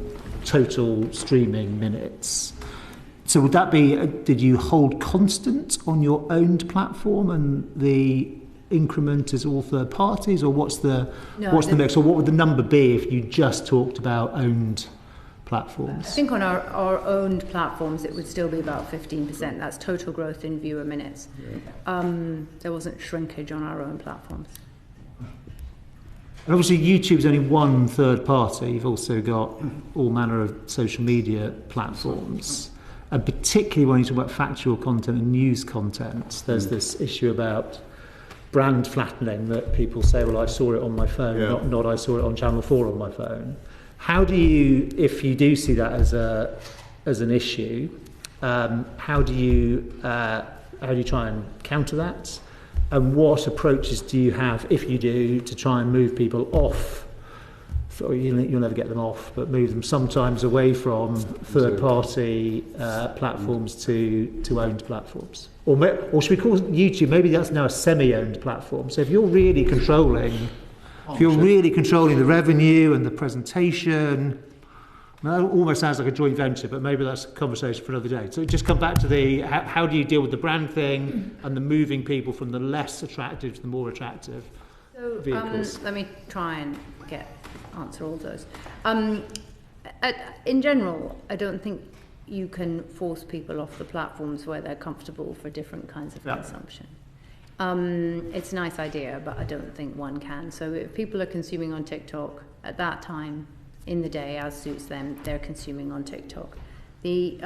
total streaming minutes. So would that be, did you hold constant on your owned platform and the increment is all third parties, or what's the mix, or what would the number be if you just talked about owned platforms? I think on our owned platforms it would still be about 15%. That's total growth in viewer minutes. There wasn't shrinkage on our own platforms. And obviously YouTube's only one third party. You've also got all manner of social media platforms. And particularly when you talk about factual content and news content, there's this issue about brand flattening that people say, well, I saw it on my phone, not I saw it on Channel 4 on my phone. How do you, if you do see that as an issue, how do you try and counter that? And what approaches do you have, if you do, to try and move people off? You'll never get them off, but move them sometimes away from third-party platforms to owned platforms. Or should we call YouTube, maybe that's now a semi-owned platform. So if you're really controlling the revenue and the presentation, that almost sounds like a joint venture, but maybe that's a conversation for another day. So just come back to how do you deal with the brand thing and the moving people from the less attractive to the more attractive vehicles? Let me try and answer all those. In general, I don't think you can force people off the platforms where they're comfortable for different kinds of consumption. It's a nice idea, but I don't think one can. So if people are consuming on TikTok at that time in the day as suits them, they're consuming on TikTok. The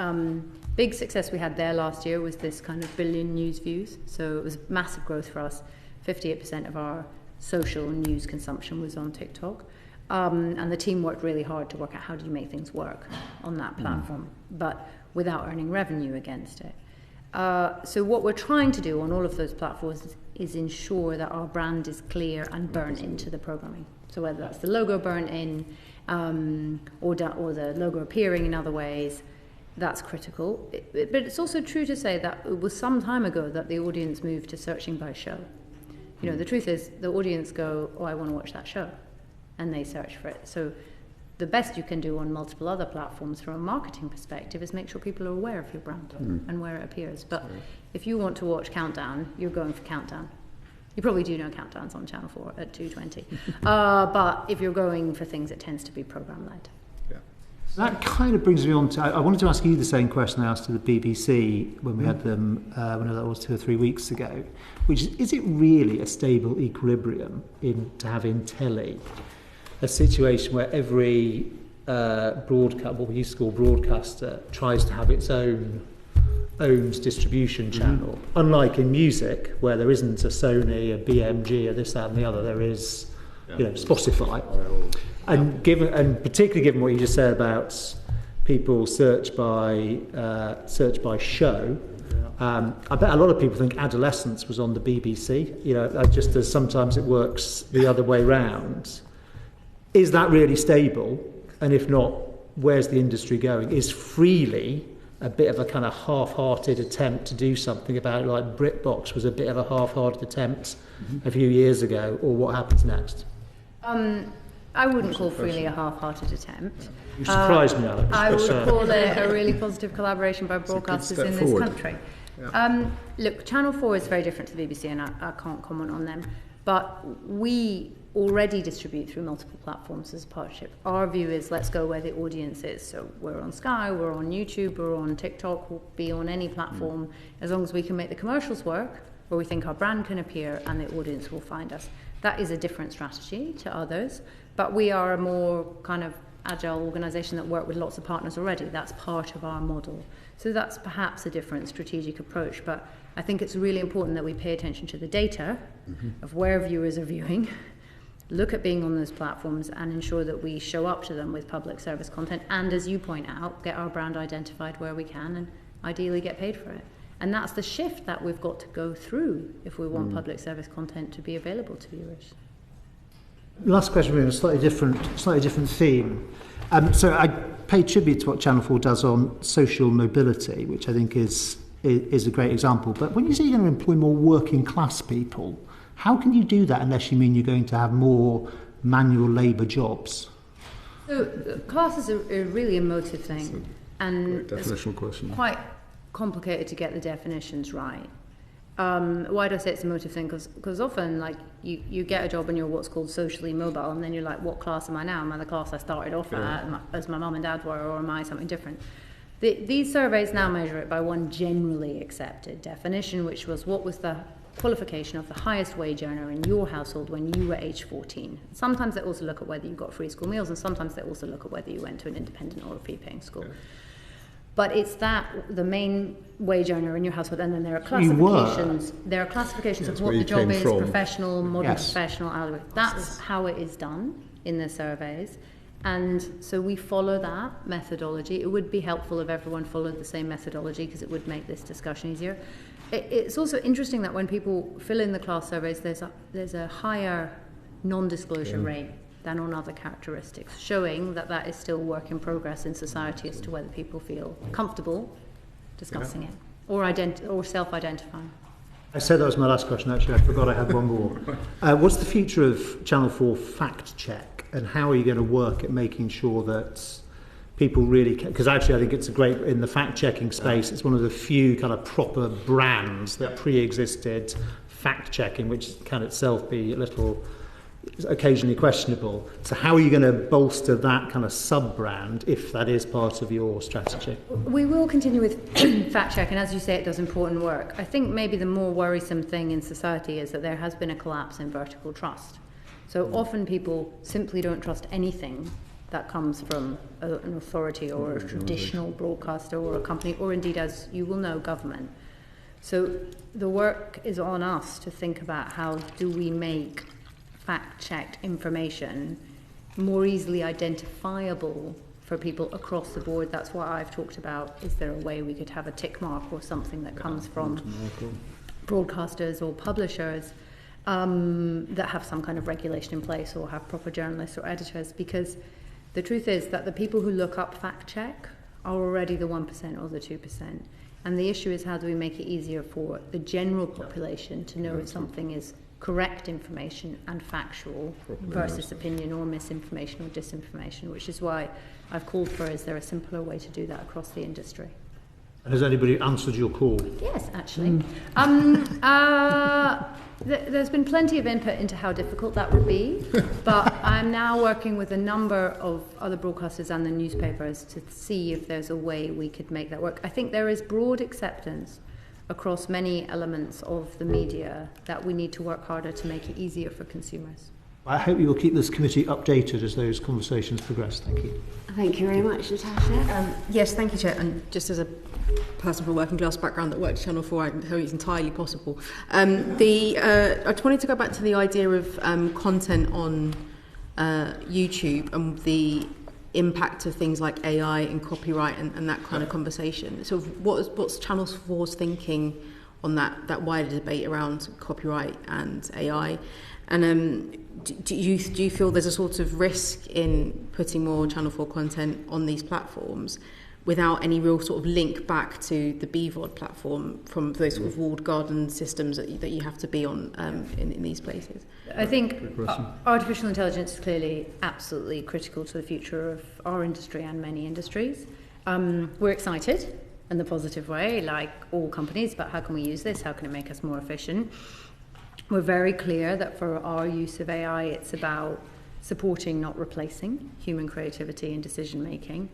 big success we had there last year was this kind of billion news views. So it was massive growth for us. 58% of our social news consumption was on TikTok. And the team worked really hard to work out how do you make things work on that platform, but without earning revenue against it. So what we're trying to do on all of those platforms is ensure that our brand is clear and burnt into the programming. So whether that's the logo burnt in or the logo appearing in other ways, that's critical. But it's also true to say that it was some time ago that the audience moved to searching by show. You know, the truth is the audience go, oh, I want to watch that show. And they search for it. So the best you can do on multiple other platforms from a marketing perspective is make sure people are aware of your brand and where it appears. But if you want to watch Countdown, you're going for Countdown. You probably do know Countdown's on Channel 4 at 2:20. But if you're going for things, it tends to be program-led. That kind of brings me on to, I wanted to ask you the same question I asked to the BBC when we had them, whenever that was 2 or 3 weeks ago, which is it really a stable equilibrium to have in telly a situation where every what we used to call broadcaster, tries to have its own distribution channel? Unlike in music, where there isn't a Sony, a BMG, or this, that, and the other, there is, Spotify. And particularly given what you just said about people search by show, I bet a lot of people think Adolescence was on the BBC. Just as sometimes it works the other way round. Is that really stable? And if not, where's the industry going? Is Freely a bit of a kind of half-hearted attempt to do something about it, like BritBox was a bit of a half-hearted attempt a few years ago, or what happens next? I wouldn't call Freely a half-hearted attempt. You surprised me, Alex. I would call it a really positive collaboration by broadcasters in this country. Yeah. Look, Channel 4 is very different to the BBC, and I can't comment on them. But we already distribute through multiple platforms as a partnership. Our view is let's go where the audience is. So we're on Sky, we're on YouTube, we're on TikTok, we'll be on any platform as long as we can make the commercials work, where we think our brand can appear and the audience will find us. That is a different strategy to others, but we are a more kind of agile organisation that work with lots of partners already. That's part of our model. So that's perhaps a different strategic approach, but I think it's really important that we pay attention to the data of where viewers are viewing, look at being on those platforms and ensure that we show up to them with public service content and, as you point out, get our brand identified where we can and ideally get paid for it. And that's the shift that we've got to go through if we want public service content to be available to viewers. Last question, a slightly different theme. So I pay tribute to what Channel 4 does on social mobility, which I think is a great example. But when you say you're going to employ more working class people, how can you do that unless you mean you're going to have more manual labour jobs? So class is a really emotive thing, and definitional question. Quite complicated to get the definitions right. Why do I say it's a emotive thing? Because often, like, you get a job and you're what's called socially mobile, and then you're like, what class am I now? Am I the class I started off at, as my mum and dad were, or am I something different? These surveys now measure it by one generally accepted definition, which was what was the qualification of the highest wage earner in your household when you were age 14. Sometimes they also look at whether you got free school meals, and sometimes they also look at whether you went to an independent or a fee-paying school. But it's the main wage earner in your household, and then there are classifications. There are classifications of what the job is: professional, modern professional, hourly. That's how it is done in the surveys, and so we follow that methodology. It would be helpful if everyone followed the same methodology because it would make this discussion easier. It's also interesting that when people fill in the class surveys, there's a higher non-disclosure rate than on other characteristics, showing that is still work in progress in society as to whether people feel comfortable discussing it or self-identifying. I said that was my last question, actually. I forgot I had one more. What's the future of Channel 4 fact check, and how are you going to work at making sure that people really can? Because actually I think it's a great, in the fact-checking space, it's one of the few kind of proper brands that pre-existed fact-checking, which can itself be a little occasionally questionable. So how are you going to bolster that kind of sub-brand if that is part of your strategy? We will continue with fact check, and as you say, it does important work. I think maybe the more worrisome thing in society is that there has been a collapse in vertical trust. So often people simply don't trust anything that comes from an authority or a traditional broadcaster or a company, or indeed, as you will know, government. So the work is on us to think about how do we make fact-checked information more easily identifiable for people across the board. That's what I've talked about. Is there a way we could have a tick mark or something that comes from broadcasters or publishers that have some kind of regulation in place, or have proper journalists or editors? Because the truth is that the people who look up fact-check are already the 1% or the 2%. And the issue is, how do we make it easier for the general population to know if something is correct information and factual versus opinion or misinformation or disinformation, which is why I've called for, is there a simpler way to do that across the industry? And has anybody answered your call? Yes, actually. There's been plenty of input into how difficult that would be, but I'm now working with a number of other broadcasters and the newspapers to see if there's a way we could make that work. I think there is broad acceptance across many elements of the media that we need to work harder to make it easier for consumers. I hope you will keep this committee updated as those conversations progress. Thank you. Thank you very much, Natasha. Yes, thank you, Chair. And just as a person from a working class background that worked at Channel 4, I know it's entirely possible. I just wanted to go back to the idea of content on YouTube and the impact of things like AI and copyright and that kind of conversation. So what's Channel 4's thinking on that wider debate around copyright and AI. And do you feel there's a sort of risk in putting more Channel 4 content on these platforms without any real sort of link back to the BVOD platform from those sort of walled garden systems that you have to be on in these places? I think artificial intelligence is clearly absolutely critical to the future of our industry and many industries. We're excited in the positive way, like all companies, about how can we use this, how can it make us more efficient. We're very clear that for our use of AI, it's about supporting, not replacing, human creativity and decision making.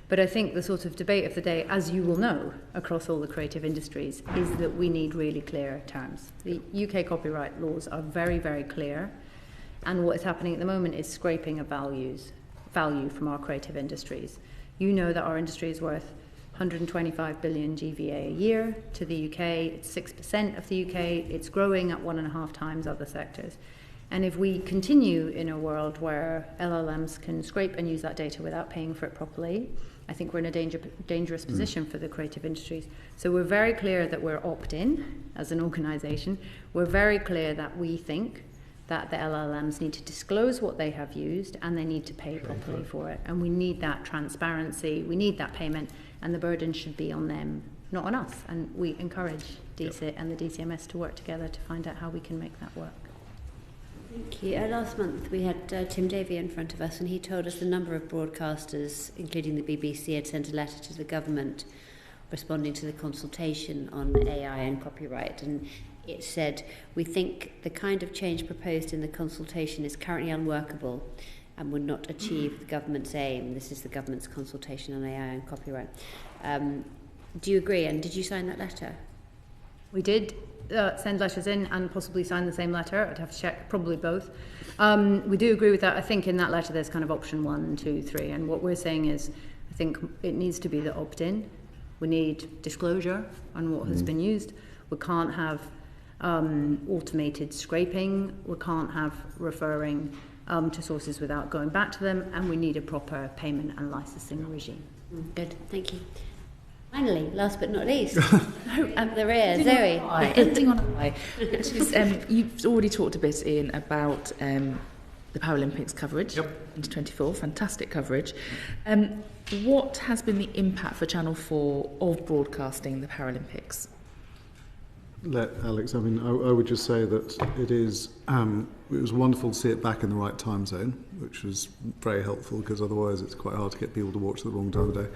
But I think the sort of debate of the day, as you will know, across all the creative industries, is that we need really clear terms. The UK copyright laws are very, very clear, and what is happening at the moment is scraping of value from our creative industries. You know that our industry is worth 125 billion GVA a year to the UK. It's 6% of the UK. It's growing at 1.5 times other sectors. And if we continue in a world where LLMs can scrape and use that data without paying for it properly, I think we're in a dangerous position for the creative industries. So we're very clear that we're opt-in as an organisation. We're very clear that we think that the LLMs need to disclose what they have used and they need to pay properly for it. And we need that transparency, we need that payment, and the burden should be on them, not on us. And we encourage DCIT and the DCMS to work together to find out how we can make that work. Thank you. Last month we had Tim Davey in front of us, and he told us the number of broadcasters, including the BBC, had sent a letter to the government responding to the consultation on AI and copyright. And it said, "We think the kind of change proposed in the consultation is currently unworkable and would not achieve the government's aim." This is the government's consultation on AI and copyright. Do you agree? And did you sign that letter? We did send letters in and possibly sign the same letter. I'd have to check, probably both. We do agree with that. I think in that letter there's kind of option 1, 2, 3. And what we're saying is, I think it needs to be the opt-in. We need disclosure on what has been used. We can't have automated scraping. We can't have referring to sources without going back to them. And we need a proper payment and licensing regime. Good, thank you. Finally, last but not least, at the rear, Zoe. Ending on a high. You've already talked a bit, Ian, about the Paralympics coverage in 2024, fantastic coverage. What has been the impact for Channel 4 of broadcasting the Paralympics? Alex, I mean, I would just say that it was wonderful to see it back in the right time zone, which was very helpful, because otherwise it's quite hard to get people to watch at the wrong time of day.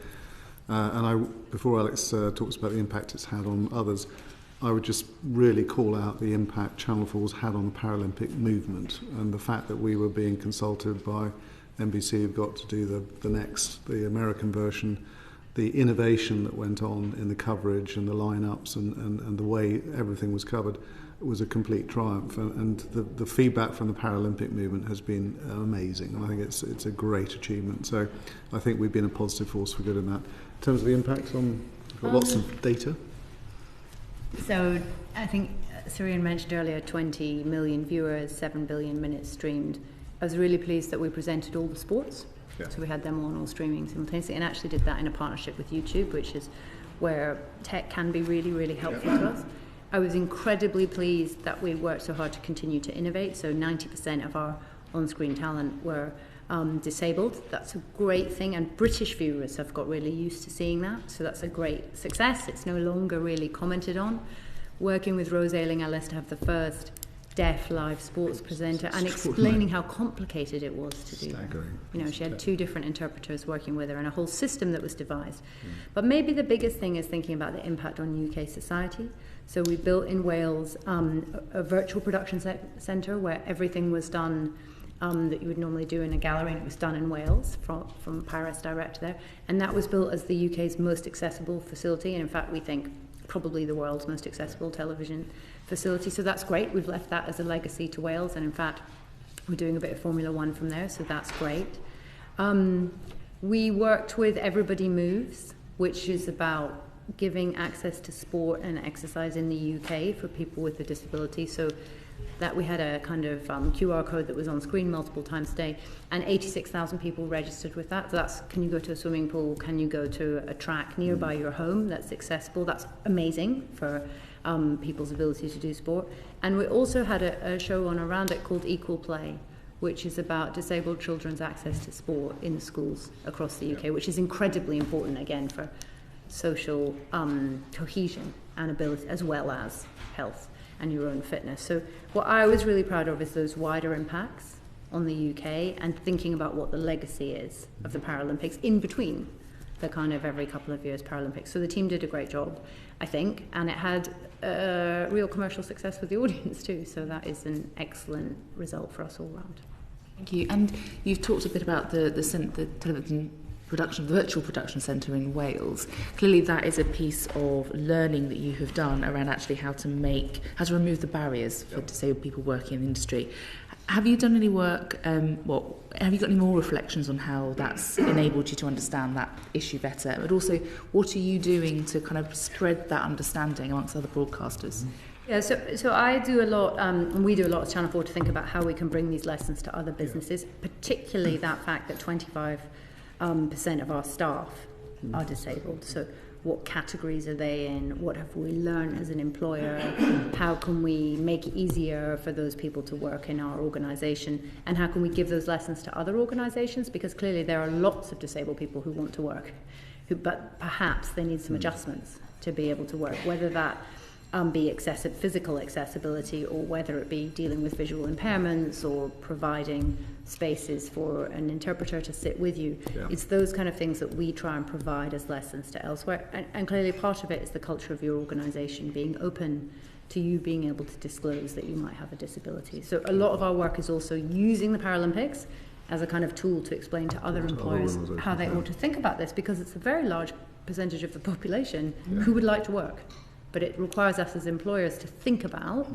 Before Alex talks about the impact it's had on others, I would just really call out the impact Channel 4's had on the Paralympic movement, and the fact that we were being consulted by NBC, who've got to do the American version, the innovation that went on in the coverage and the lineups and the way everything was covered was a complete triumph. And the feedback from the Paralympic movement has been amazing, and I think it's a great achievement. So I think we've been a positive force for good in that. In terms of the impact on, we've got lots of data. So I think Sirian mentioned earlier 20 million viewers, 7 billion minutes streamed. I was really pleased that we presented all the sports. Yeah. So we had them all streaming simultaneously, and actually did that in a partnership with YouTube, which is where tech can be really, really helpful to us. I was incredibly pleased that we worked so hard to continue to innovate. So 90% of our on-screen talent were disabled. That's a great thing, and British viewers have got really used to seeing that, so that's a great success. It's no longer really commented on. Working with Rose Ayling-Ellis to have the first deaf live sports presenter and explaining how complicated it was to do that. You know, she had 2 different interpreters working with her and a whole system that was devised. But maybe the biggest thing is thinking about the impact on UK society. So we built in Wales a virtual production centre where everything was done that you would normally do in a gallery, and it was done in Wales from Paris direct there. And that was built as the UK's most accessible facility, and in fact we think probably the world's most accessible television facility. So that's great. We've left that as a legacy to Wales, and in fact we're doing a bit of Formula One from there, so that's great. We worked with Everybody Moves, which is about giving access to sport and exercise in the UK for people with a disability. So that we had a kind of QR code that was on screen multiple times a day, and 86,000 people registered with that. So that's, can you go to a swimming pool, can you go to a track nearby your home that's accessible? That's amazing for people's ability to do sport. And we also had a show on around it called Equal Play, which is about disabled children's access to sport in schools across the UK, which is incredibly important, again, for social cohesion and ability, as well as health and your own fitness. So what I was really proud of is those wider impacts on the UK and thinking about what the legacy is of the Paralympics in between the kind of every couple of years Paralympics. So the team did a great job, I think, and it had real commercial success with the audience too. So that is an excellent result for us all round. Thank you. And you've talked a bit about the television production, virtual production centre in Wales. Clearly that is a piece of learning that you have done around actually how to remove the barriers for disabled people working in the industry. Have you done any work, have you got any more reflections on how that's enabled you to understand that issue better? But also, what are you doing to kind of spread that understanding amongst other broadcasters? Yeah, so I do a lot, and we do a lot as Channel 4 to think about how we can bring these lessons to other businesses, particularly that fact that 25% of our staff are disabled. So what categories are they in? What have we learned as an employer? How can we make it easier for those people to work in our organisation? And how can we give those lessons to other organisations? Because clearly there are lots of disabled people who want to work, but perhaps they need some adjustments to be able to work, whether that be physical accessibility, or whether it be dealing with visual impairments or providing spaces for an interpreter to sit with you. Yeah. It's those kind of things that we try and provide as lessons to elsewhere. And clearly part of it is the culture of your organisation being open to you being able to disclose that you might have a disability. So a lot of our work is also using the Paralympics as a kind of tool to explain to other employers how they ought to think about this, because it's a very large percentage of the population who would like to work. But it requires us as employers to think about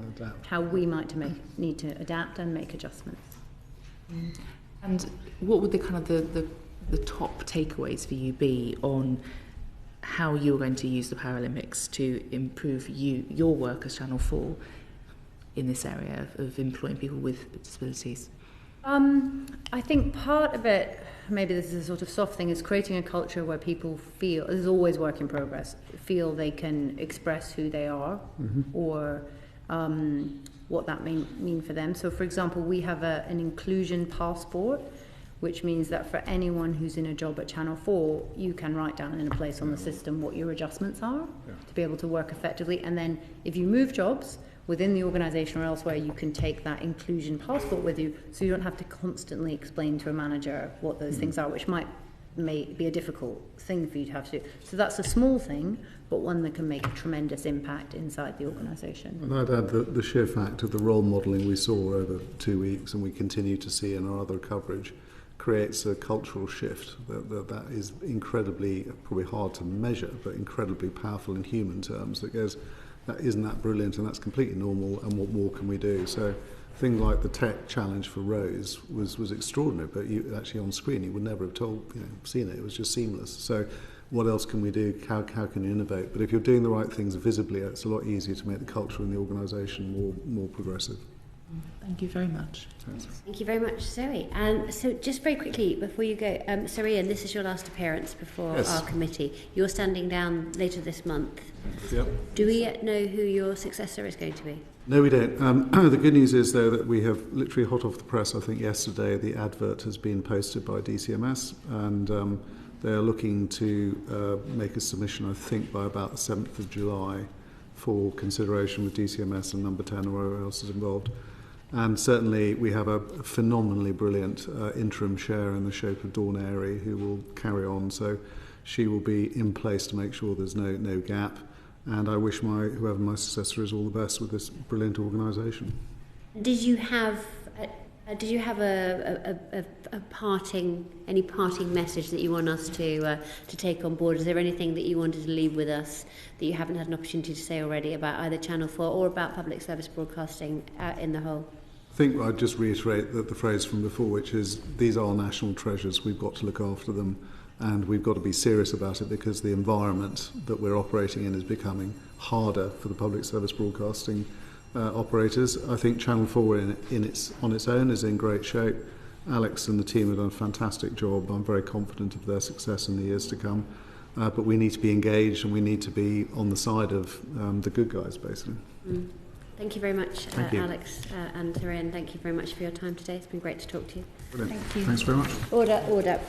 how we might need to adapt and make adjustments. And what would the kind of the top takeaways for you be on how you're going to use the Paralympics to improve your work as Channel 4 in this area of employing people with disabilities? I think part of it, maybe this is a sort of soft thing, is creating a culture where people feel, this is always work in progress, feel they can express who they are or what that may mean for them. So for example, we have an inclusion passport, which means that for anyone who's in a job at Channel 4, you can write down in a place on the system what your adjustments are to be able to work effectively. And then if you move jobs within the organisation or elsewhere, you can take that inclusion passport with you, so you don't have to constantly explain to a manager what those things are, which may be a difficult thing for you to have to do. So that's a small thing, but one that can make a tremendous impact inside the organisation. And I'd add the sheer fact of the role modelling we saw over 2 weeks, and we continue to see in our other coverage, creates a cultural shift that is incredibly, probably hard to measure, but incredibly powerful in human terms, that goes, isn't that brilliant, and that's completely normal, and what more can we do? So things like the tech challenge for Rose was extraordinary, but you actually on screen you would never have seen it. It was just seamless. So what else can we do? How can you innovate? But if you're doing the right things visibly, it's a lot easier to make the culture in the organisation more progressive. Thank you very much. Thank you very much, Zoe. And so just very quickly, before you go, Sorry, and this is your last appearance before our committee. You're standing down later this month. Yep. Do we yet know who your successor is going to be? No, we don't. The good news is, though, that we have literally hot off the press, I think yesterday, the advert has been posted by DCMS, and they are looking to make a submission, I think, by about the 7th of July for consideration with DCMS and Number 10 or whoever else is involved. And certainly we have a phenomenally brilliant interim chair in the shape of Dawn Airy, who will carry on. So she will be in place to make sure there's no gap. And I wish whoever my successor is all the best with this brilliant organisation. Did you have any parting message that you want us to take on board? Is there anything that you wanted to leave with us that you haven't had an opportunity to say already about either Channel 4 or about public service broadcasting in the whole? I think I'd just reiterate the phrase from before, which is these are national treasures. We've got to look after them, and we've got to be serious about it, because the environment that we're operating in is becoming harder for the public service broadcasting operators. I think Channel 4 on its own is in great shape. Alex and the team have done a fantastic job. I'm very confident of their success in the years to come. but we need to be engaged and we need to be on the side of the good guys, basically. Thank you very much, Thank you. Alex and Therese. Thank you very much for your time today. It's been great to talk to you. Brilliant. Thank you. Thanks very much. Order.